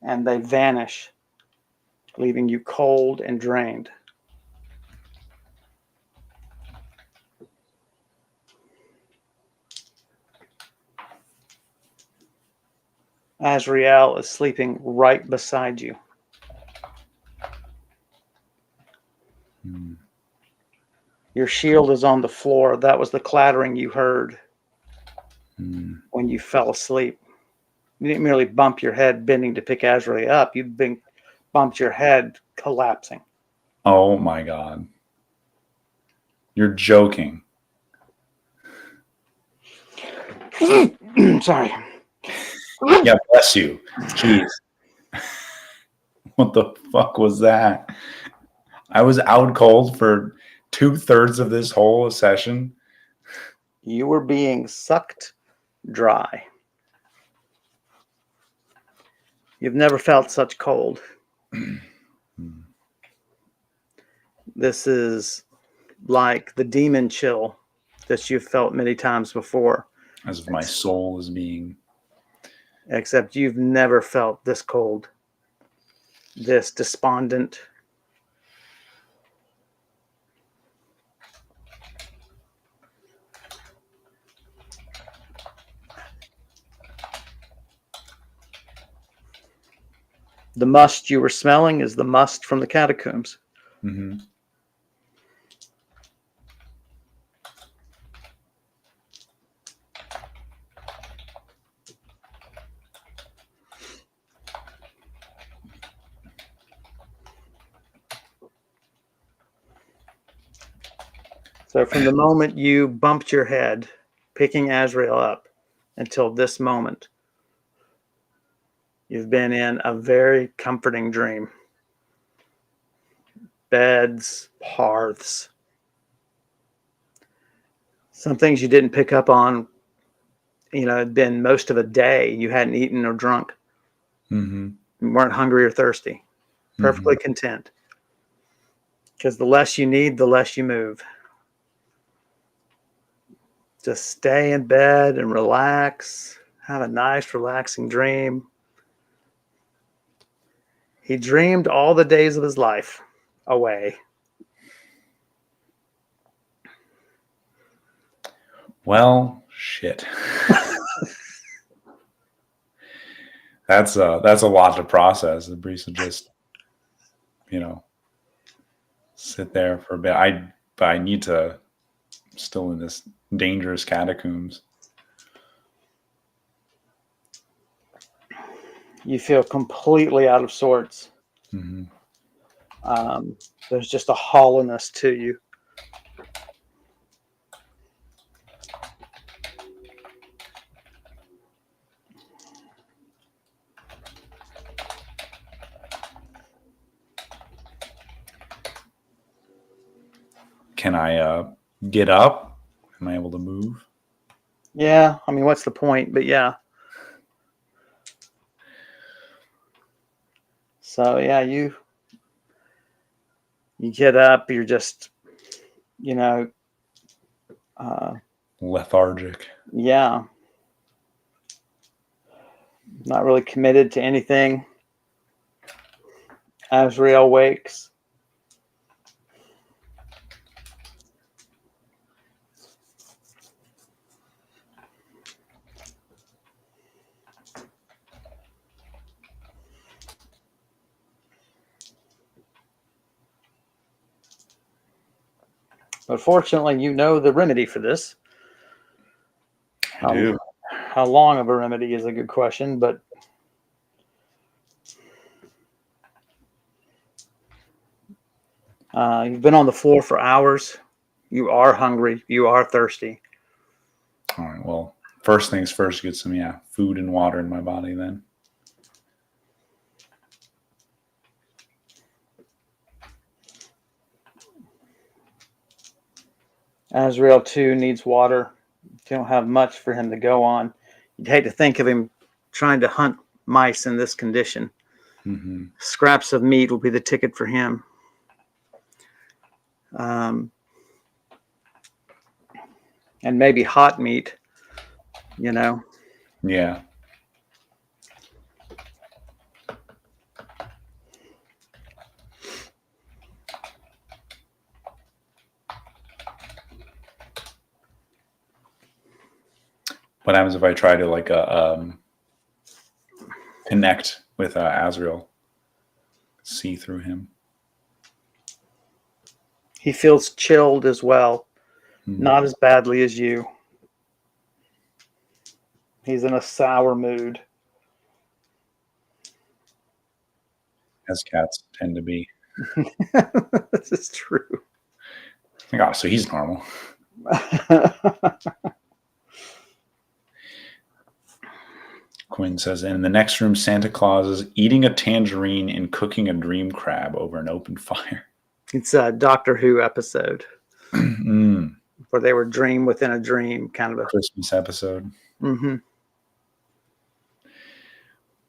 and they vanish, leaving you cold and drained. Azrael is sleeping right beside you. Hmm. Your shield is on the floor. That was the clattering you heard when you fell asleep. You didn't merely bump your head bending to pick Azrael up. You bumped your head collapsing. Oh my God. You're joking. Sorry. Yeah, bless you. Jeez. What the fuck was that? I was out cold for 2/3 of this whole session. You were being sucked dry. You've never felt such cold. This is like the demon chill that you've felt many times before. As if my soul is being... Except you've never felt this cold, this despondent. The must you were smelling is the must from the catacombs. Mm-hmm. So from the moment you bumped your head, picking Azrael up, until this moment, you've been in a very comforting dream. Beds, hearths. Some things you didn't pick up on, it'd been most of a day. You hadn't eaten or drunk. Mm-hmm. You weren't hungry or thirsty. Perfectly content. Because the less you need, the less you move. Just stay in bed and relax. Have a nice, relaxing dream. He dreamed all the days of his life away. Well, shit. That's a lot to process. The Brise will just, sit there for a bit. I need to still in this dangerous catacombs. You feel completely out of sorts. Mm-hmm. There's just a hollowness to you. Can I get up? Am I able to move? Yeah, I mean, what's the point? But yeah. So yeah, you get up. You're just, Lethargic. yeah, not really committed to anything. Azrael wakes. But fortunately, you know the remedy for this. I do. How long of a remedy is a good question, but you've been on the floor for hours. You are hungry. You are thirsty. All right. Well, first things first, get some food and water in my body then. Azrael too needs water. You don't have much for him to go on. You'd hate to think of him trying to hunt mice in this condition. Mm-hmm. Scraps of meat will be the ticket for him. And maybe hot meat, Yeah. What happens if I try to connect with Azrael, see through him. He feels chilled as well, not as badly as you. He's in a sour mood. As cats tend to be. This is true. Oh, so he's normal. Quinn says, in the next room, Santa Claus is eating a tangerine and cooking a dream crab over an open fire. It's a Doctor Who episode where they were dream within a dream, kind of a Christmas episode. Mm-hmm.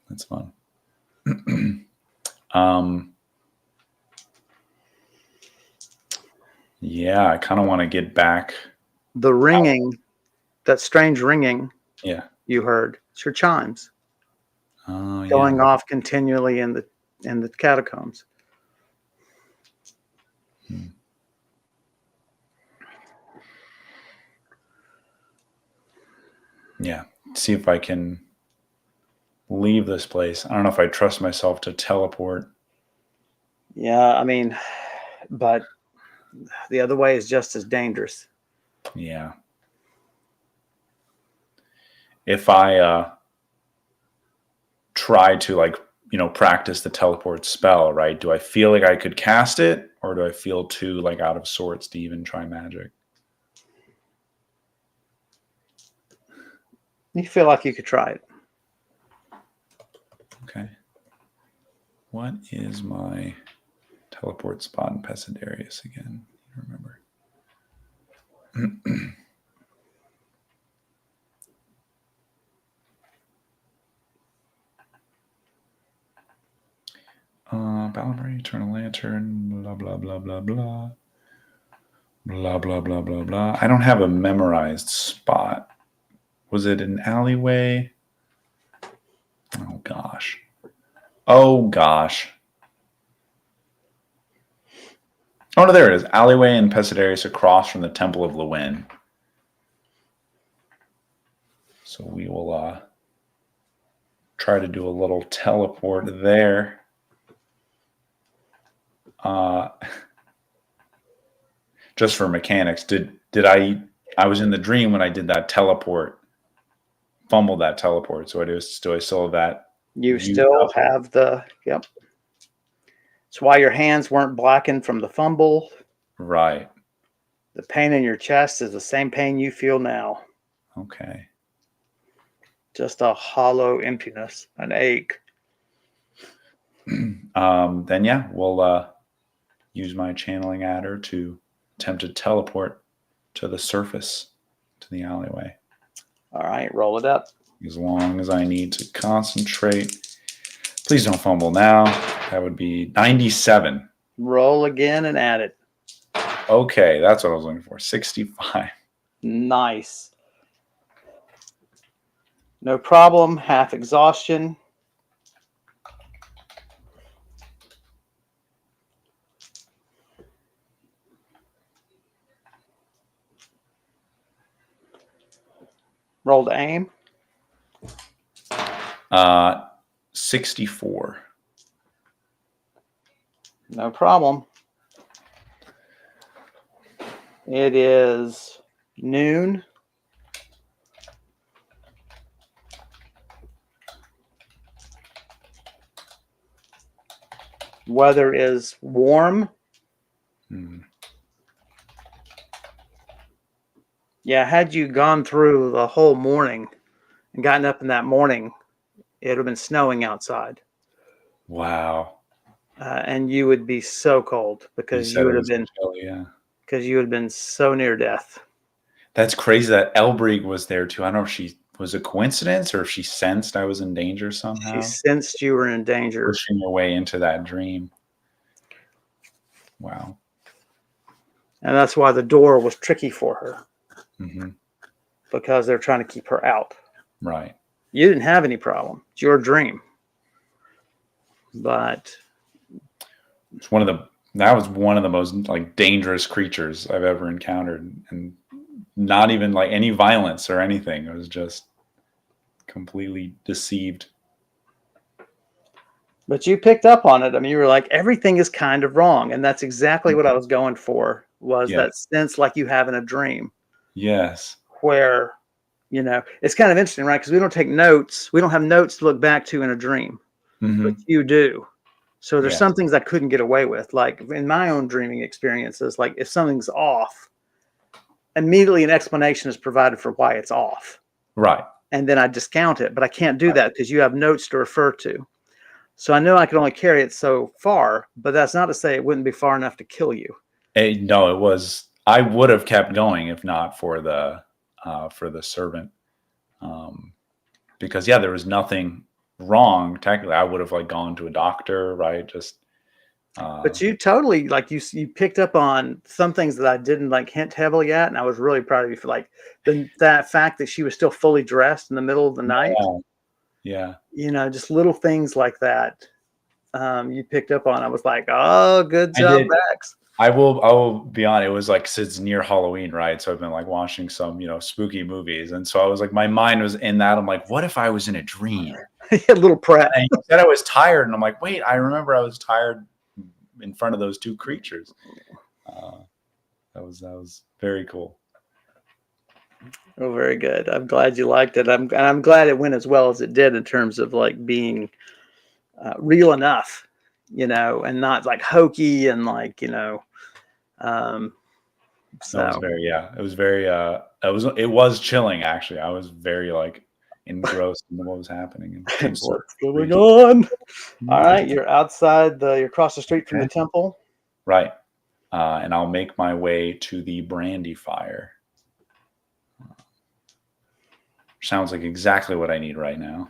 That's fun. Yeah, I kind of want to get back. The ringing, that strange ringing. Yeah, you heard. It's your chimes. Oh, going off continually in the catacombs. Yeah, see if I can leave this place. I don't know if I trust myself to teleport. Yeah, I mean, but the other way is just as dangerous. Yeah. If I try to practice the teleport spell, right? Do I feel like I could cast it, or do I feel too out of sorts to even try magic? You feel like you could try it. Okay. What is my teleport spot in Pesidarius again? I remember. Ballamary, Eternal Lantern, blah, blah, blah, blah, blah. Blah, blah, blah, blah, blah. I don't have a memorized spot. Was it an alleyway? Oh, gosh. Oh, gosh. Oh, no, there it is. Alleyway in Pesidarius across from the Temple of Lewin. So we will try to do a little teleport there. Just for mechanics, did I was in the dream when I did that teleport, fumbled that teleport. So do I still have that? You still have yep. It's why your hands weren't blackened from the fumble. Right. The pain in your chest is the same pain you feel now. Okay. Just a hollow emptiness, an ache. Then yeah, we'll use my channeling adder to attempt to teleport to the surface, to the alleyway. All right, roll it up. As long as I need to concentrate. Please don't fumble now. That would be 97. Roll again and add it. Okay, that's what I was looking for. 65. Nice. No problem. Half exhaustion. Roll to aim. 64. No problem. It is noon. Weather is warm. Yeah, had you gone through the whole morning and gotten up in that morning, it would have been snowing outside. Wow. And you would be so cold because you would have been because you would have been so near death. That's crazy that Elbrig was there too. I don't know if she was a coincidence or if she sensed I was in danger somehow. She sensed you were in danger. Pushing her way into that dream. Wow. And that's why the door was tricky for her. Mm-hmm. Because they're trying to keep her out. Right. You didn't have any problem. It's your dream. But it's that was one of the most dangerous creatures I've ever encountered, and not even any violence or anything. It was just completely deceived. But you picked up on it. I mean, you were like, everything is kind of wrong. And that's exactly what I was going for, was Yeah. that sense like you have in a dream Yes. where, it's kind of interesting, right? Because we don't take notes. We don't have notes to look back to in a dream, but Hmm. you do. So there's Yeah. some things I couldn't get away with. Like in my own dreaming experiences, like if something's off, immediately an explanation is provided for why it's off. Right. And then I discount it, but I can't do that because you have notes to refer to. So I know I can only carry it so far, but that's not to say it wouldn't be far enough to kill you. No, it was. I would have kept going if not for the servant, um, because yeah, there was nothing wrong. Technically, I would have like gone to a doctor, right? Just uh, But you totally like you picked up on some things that I didn't like hint heavily at, and I was really proud of you for like that fact that she was still fully dressed in the middle of the night. yeah, yeah. Just little things like that. You picked up on. I was like, oh, good I job, did. Max. I will be honest. It was like 'cause it's near Halloween, right? So I've been like watching some spooky movies, and so I was like, my mind was in that. I'm like, what if I was in a dream? A little prep. And you said I was tired, and I'm like, wait, I remember I was tired in front of those two creatures. Uh, that was very cool. Oh, very good. I'm glad you liked it. I'm glad it went as well as it did in terms of like being real enough, and not like hokey and like Um, No, it was so very yeah. It was very it was chilling actually. I was very like engrossed in what was happening and seemed so what's going real. on? All right, you're outside you're across the street from the Okay. temple. Right. And I'll make my way to the brandy fire. Sounds like exactly what I need right now.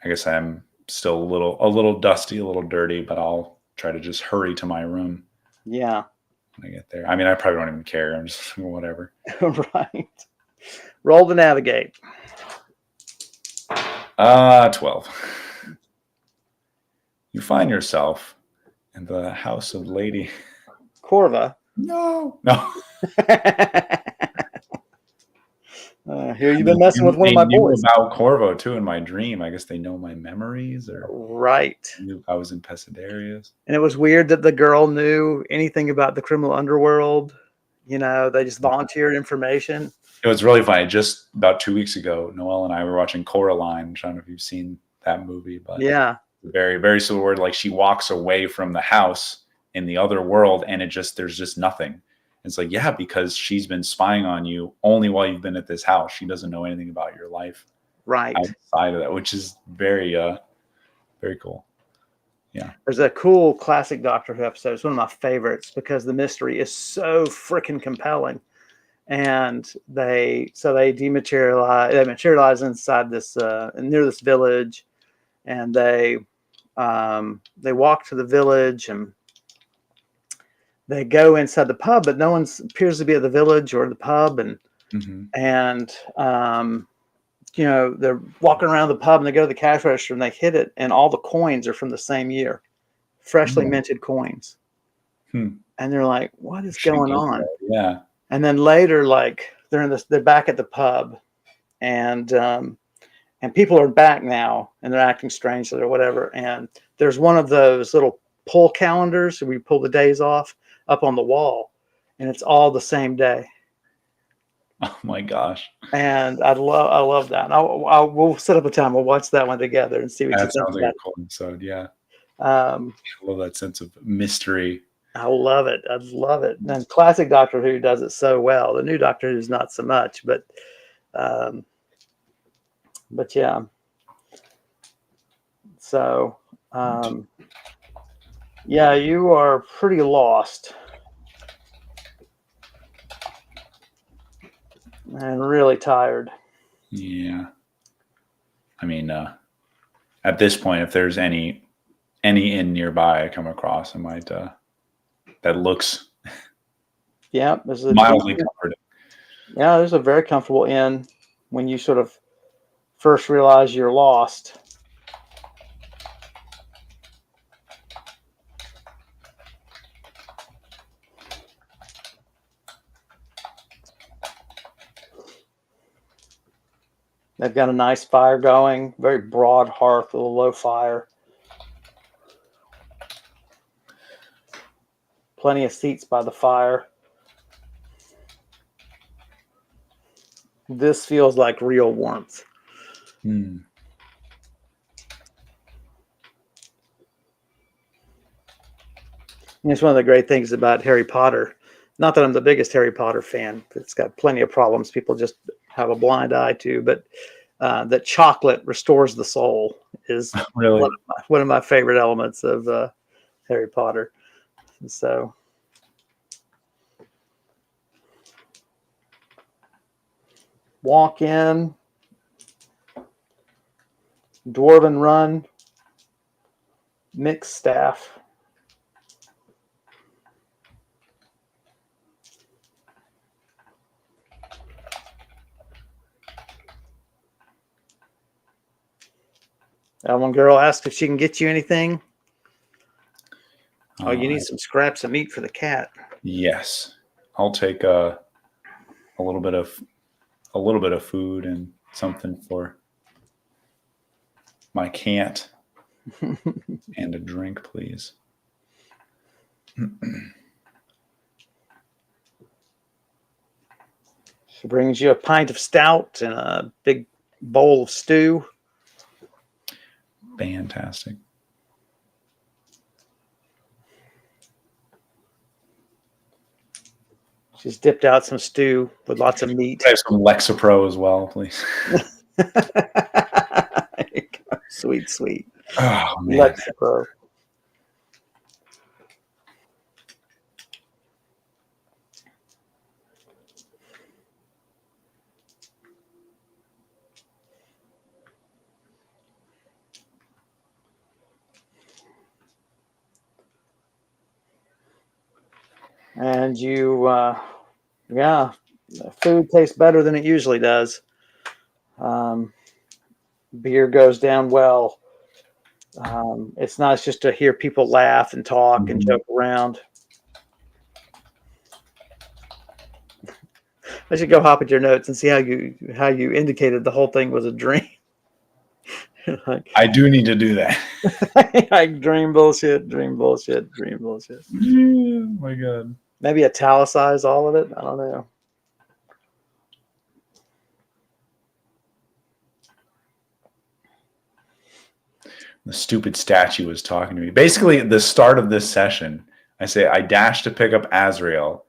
I guess I'm still a little dusty, a little dirty, but I'll try to just hurry to my room Yeah, when I get there. I mean, I probably don't even care. I'm just whatever. right. Roll to navigate. 12. You find yourself in the house of Lady. Corva. No. Here I you've been mean, messing with one of they my knew boys. about Corvo too in my dream. I guess they know my memories, or Right. knew I was in Pesadarius. And it was weird that the girl knew anything about the criminal underworld. They just volunteered information. It was really funny. Just about 2 weeks ago, Noelle and I were watching Coraline. I don't know if you've seen that movie, but Yeah, very, very similar. Word. Like she walks away from the house in the other world, and there's just nothing. It's like, yeah, because she's been spying on you only while you've been at this house. She doesn't know anything about your life right. outside of that, which is very, very cool. Yeah. There's a cool classic Doctor Who episode. It's one of my favorites because the mystery is so freaking compelling. And they materialize inside this near this village, and they walk to the village and they go inside the pub, but no one appears to be at the village or the pub, and Mm-hmm. and they're walking around the pub and they go to the cash register and they hit it, and all the coins are from the same year, freshly minted coins. Hmm. And they're like, what is going on? Yeah. And then later, like they're back at the pub, and people are back now, and they're acting strangely or whatever. And there's one of those little pull calendars where you pull the days off up on the wall, and it's all the same day. Oh my gosh. And I love that. And we'll set up a time. We'll watch that one together and see what you That think sounds like about a cool episode. Yeah. it. I I love that sense of mystery. love it. I love it. And classic Doctor Who does it so well. The new Doctor Who's not so much, um, but yeah. So, yeah, you are pretty lost and really tired. Yeah. I mean, at this point, if there's any inn nearby I come across, I might that looks Yeah, there's a mildly comforting. yeah, there's a very comfortable inn when you sort of first realize you're lost. They've got a nice fire going, very broad hearth with a low fire. Plenty of seats by the fire. This feels like real warmth. Mm. And it's one of the great things about Harry Potter. Not that I'm the biggest Harry Potter fan. It's got plenty of problems people just have a blind eye to, but that chocolate restores the soul is Really? one of my favorite elements of Harry Potter. And so walk in, Dwarven Run, mixed staff. That one girl asked if she can get you anything. Oh, you need some scraps of meat for the cat. Yes, I'll take a little bit of food and something for my cat, and a drink, please. She brings you a pint of stout and a big bowl of stew. Fantastic. She's dipped out some stew with lots of meat. I have some Lexapro as well, please. Sweet, sweet. Oh, man. Lexapro. And you, yeah, food tastes better than it usually does. Beer goes down well. It's nice just to hear people laugh and talk and joke around. I should go hop at your notes and see how you indicated the whole thing was a dream. Like, I do need to do that. like dream bullshit, dream bullshit, dream bullshit. Oh my God. Maybe italicize all of it. I don't know. The stupid statue was talking to me. Basically, at the start of this session, I say I dash to pick up Azrael,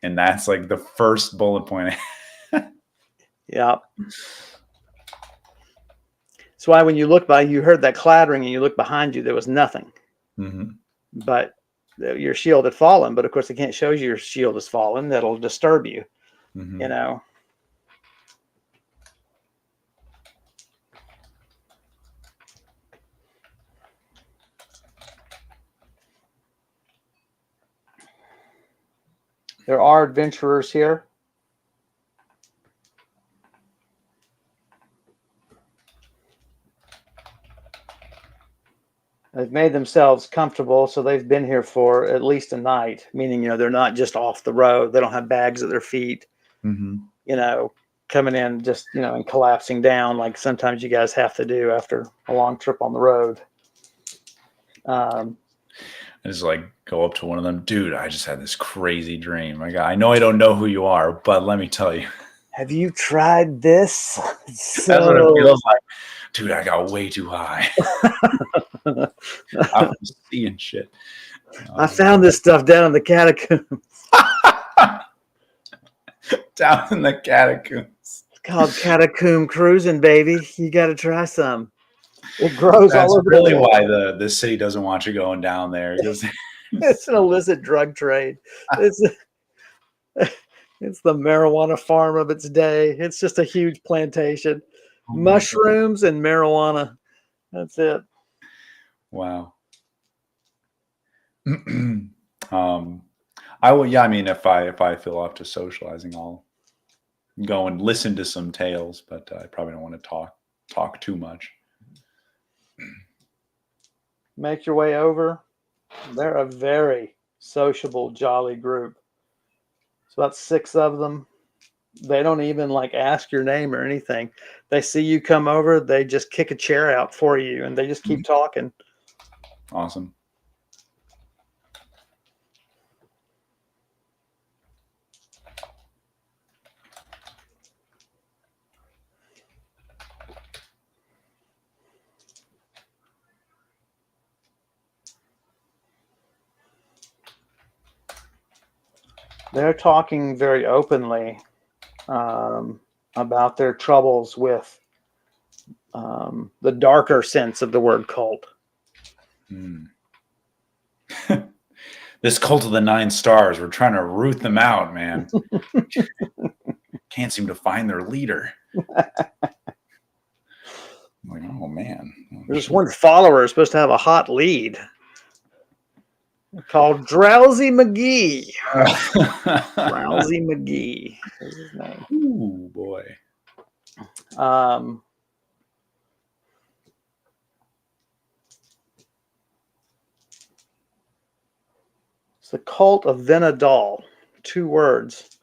and that's like the first bullet point. Yeah. That's why when you look by, you heard that clattering, and you look behind you, there was nothing. Mm-hmm. But your shield had fallen. But of course, it can't show you your shield has fallen. That'll disturb you. Mm-hmm. You know. There are adventurers here. They've made themselves comfortable, so they've been here for at least a night, meaning, they're not just off the road. They don't have bags at their feet, Mm-hmm. Coming in just, and collapsing down like sometimes you guys have to do after a long trip on the road. I just like go up to one of them, dude, I just had this crazy dream. I know I don't know who you are, but let me tell you. Have you tried this? That's what it feels like. Dude, I got way too high. I'm seeing shit. I found this stuff down in the catacombs. Down in the catacombs. It's called catacomb cruising, baby. You got to try some. It grows That's all over. really why the city doesn't want you going down there. Because it's an illicit drug trade. It's the marijuana farm of its day. It's just a huge plantation. Mushrooms and marijuana. That's it. Wow. I will. Yeah, I mean, if I feel up to socializing, I'll go and listen to some tales. But I probably don't want to talk too much. Make your way over. They're a very sociable, jolly group. It's about 6 of them. They don't even like ask your name or anything. They see you come over, they just kick a chair out for you, and they just keep talking. Awesome. They're talking very openly about their troubles with the darker sense of the word cult. This cult of the 9 stars, we're trying to root them out, man. Can't seem to find their leader. I'm like, oh man. There's one follower is supposed to have a hot lead called Drowsy McGee. Drowsy McGee is his name. Ooh, boy. It's the cult of Venadal. 2 words.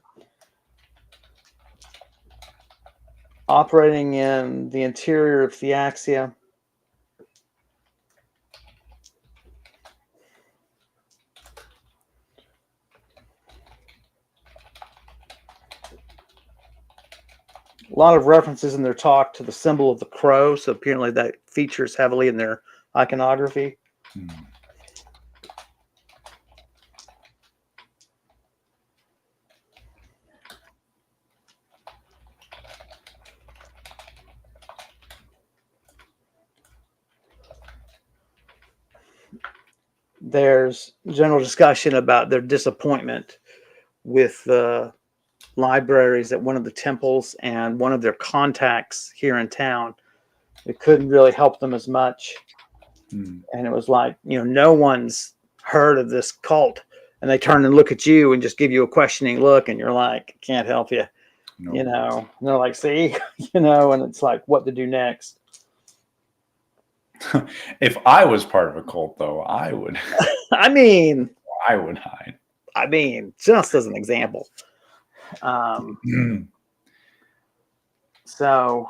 Operating in the interior of Theaxia. A lot of references in their talk to the symbol of the crow, so apparently that features heavily in their iconography. There's general discussion about their disappointment with the libraries at one of the temples and one of their contacts here in town. It couldn't really help them as much. And it was like, no one's heard of this cult. And they turn and look at you and just give you a questioning look. And you're like, can't help you. No. And they're like, see, and it's like, what to do next? If I was part of a cult, though, I would. I mean, I would hide. Just as an example. So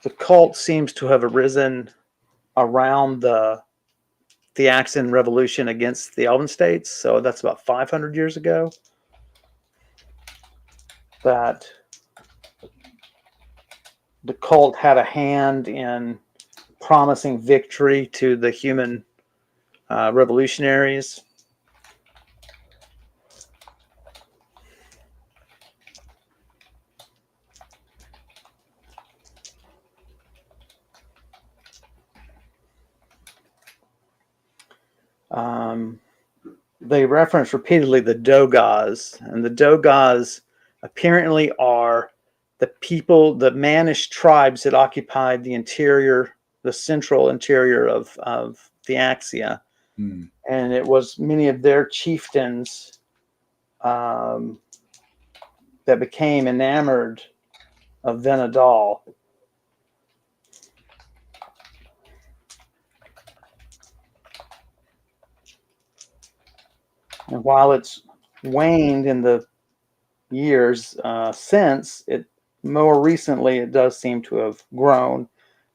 the cult seems to have arisen around the Axian Revolution against the Elven States. So that's about 500 years ago. That the cult had a hand in promising victory to the human revolutionaries. They reference repeatedly the Dogas, and the Dogas apparently are the people, the Manish tribes that occupied the interior, the central interior of Theaxia. And it was many of their chieftains that became enamored of Venadal. And while it's waned in the years since, it more recently it does seem to have grown.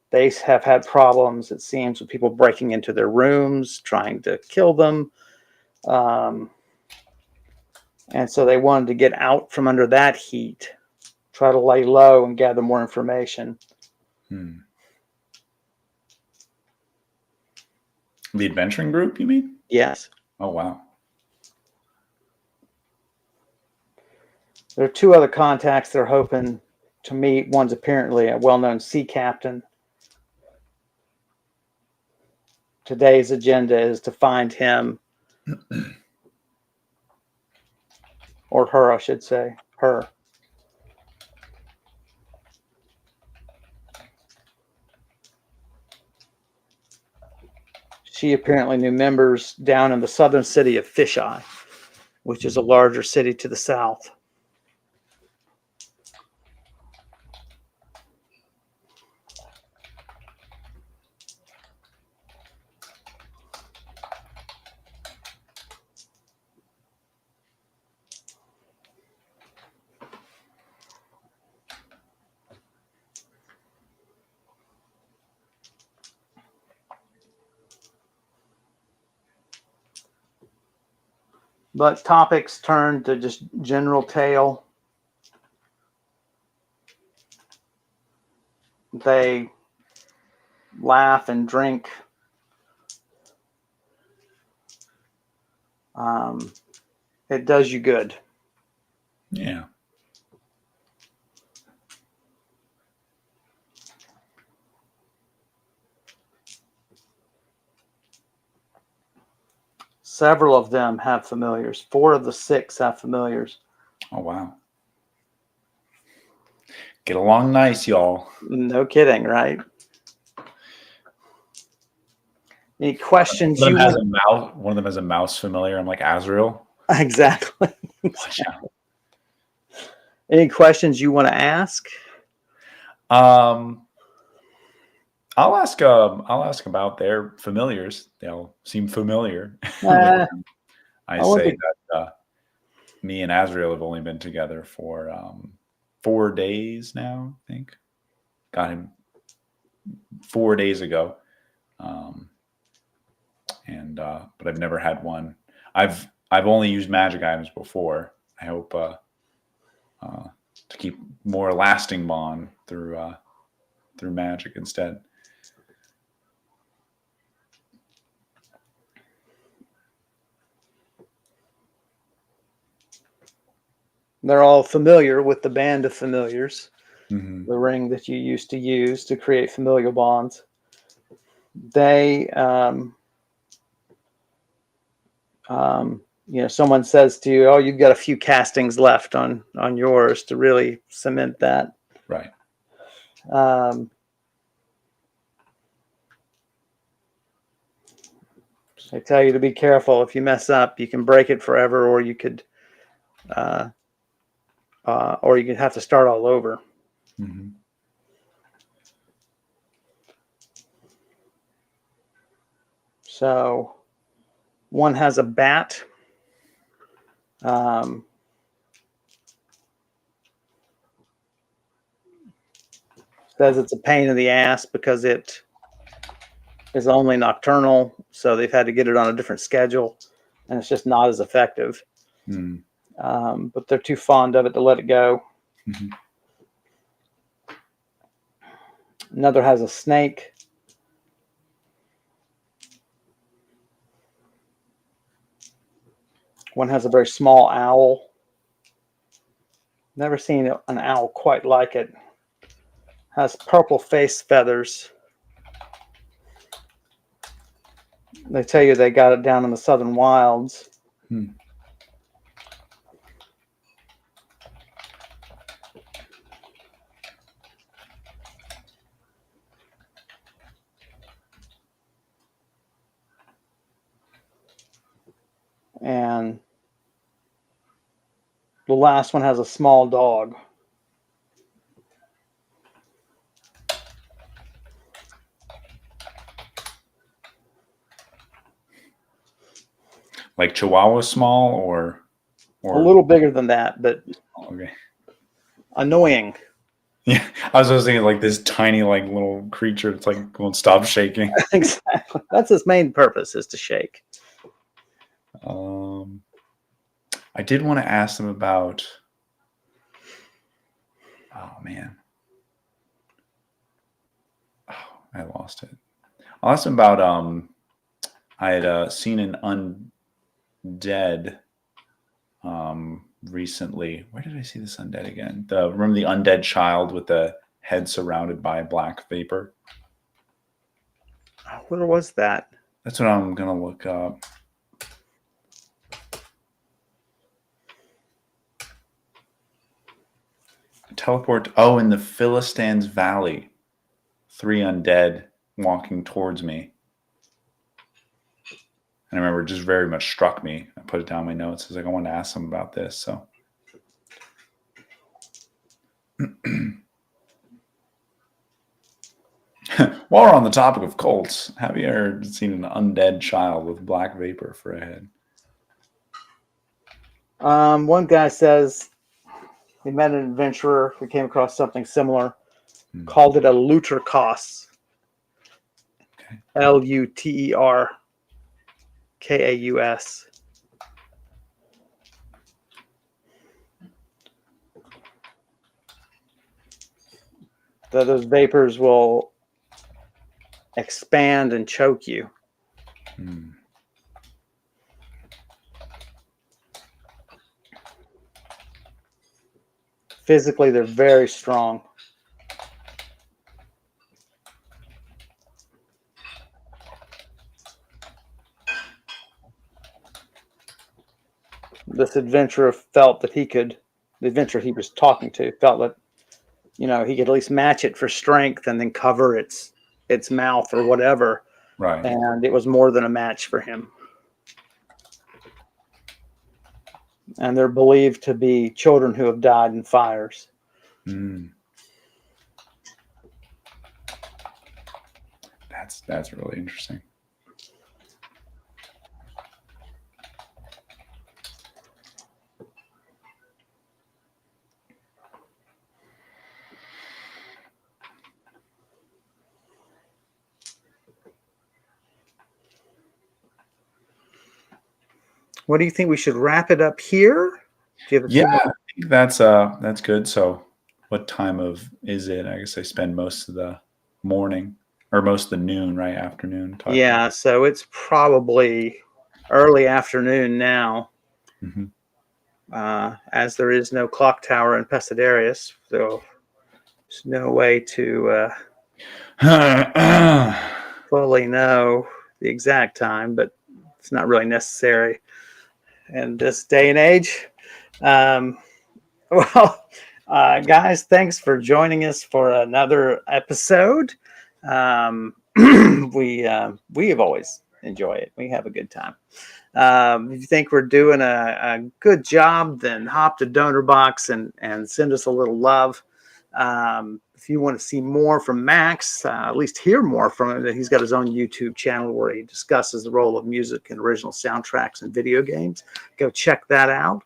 They have had problems, it seems, with people breaking into their rooms, trying to kill them. And so they wanted to get out from under that heat, try to lay low and gather more information. The adventuring group, you mean? Yes. Oh, wow. There are 2 other contacts they're hoping to meet. One's apparently a well-known sea captain. Today's agenda is to find him, or her, I should say, her. She apparently knew members down in the southern city of Fisheye, which is a larger city to the south. But topics turn to just general tale. They laugh and drink. It does you good. Yeah. Several of them have familiars. 4 of the 6 have familiars. Oh, wow. Get along nice, y'all. No kidding, right? Any questions One of you them has want? a mouse. One of them has a mouse familiar. I'm like Azrael. Exactly. Watch out. Any questions you want to ask? I'll ask. I'll ask about their familiars. They'll seem familiar. With them. I say that me and Azrael have only been together for 4 days now. I think got him 4 days ago, but I've never had one. I've only used magic items before. I hope to keep more lasting bond through magic instead. They're all familiar with the band of familiars, Mm-hmm. the ring that you used to use to create familial bonds. They, someone says to you, "Oh, you've got a few castings left on yours to really cement that." Right. They tell you to be careful. If you mess up, you can break it forever, or you could have to start all over. Mm-hmm. So one has a bat. Says it's a pain in the ass because it is only nocturnal, so they've had to get it on a different schedule, and it's just not as effective. Mm-hmm. But they're too fond of it to let it go. Mm-hmm. Another has a snake. One has a very small owl. Never seen an owl quite like it. Has purple face feathers. They tell you they got it down in the southern wilds. Hmm. And the last one has a small dog. Like Chihuahua small or A little bigger than that, but okay. Annoying. Yeah, I was thinking like this tiny like little creature that's like won't stop shaking. Exactly. That's its main purpose, is to shake. I did want to ask them about. Oh man. Oh, I lost it. I'll ask them about. I had seen an undead. Recently. Where did I see this undead again? Remember the undead child with the head surrounded by black vapor? Where was that? That's what I'm gonna look up. Teleport. Oh, in the Philistines Valley. 3 undead walking towards me. And I remember it just very much struck me. I put it down in my notes. I was like, I want to ask them about this. So while we're on the topic of cults, have you ever seen an undead child with black vapor for a head? One guy says he met an adventurer who came across something similar, called it a luterkaus. Okay. Luterkaus. those vapors will expand and choke you. Hmm. Physically, they're very strong. This adventurer felt that the adventurer he was talking to felt that, he could at least match it for strength and then cover its mouth or whatever. Right. And it was more than a match for him. And they're believed to be children who have died in fires. Mm. That's really interesting. What do you think? We should wrap it up here? Do you have a Yeah, few more? I think that's good. So what time is it? I guess I spend most of the morning or most of the noon, right? Afternoon talking. Yeah, so it's probably early afternoon now, Mhm. as there is no clock tower in Pasadarius, so there's no way to fully know the exact time, but it's not really necessary in this day and age. Um, well, guys, thanks for joining us for another episode. We have always enjoy it. We have a good time. If you think we're doing a good job, then hop to Donor Box and send us a little love. If you want to see more from Max, at least hear more from him, he's got his own YouTube channel where he discusses the role of music in original soundtracks and video games. Go check that out.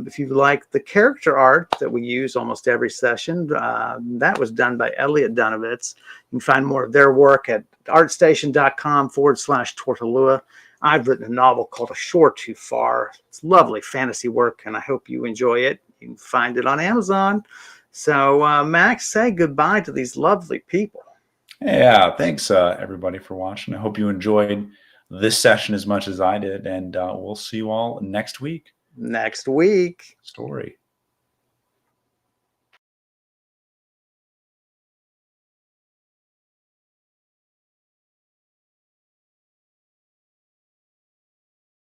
If you like the character art that we use almost every session, that was done by Elliot Dunovitz. You can find more of their work at artstation.com/Tortolua. I've written a novel called A Shore Too Far. It's lovely fantasy work, and I hope you enjoy it. You can find it on Amazon. So, Max, say goodbye to these lovely people. Yeah, thanks everybody for watching. I hope you enjoyed this session as much as I did, and we'll see you all next week. Next week. Story.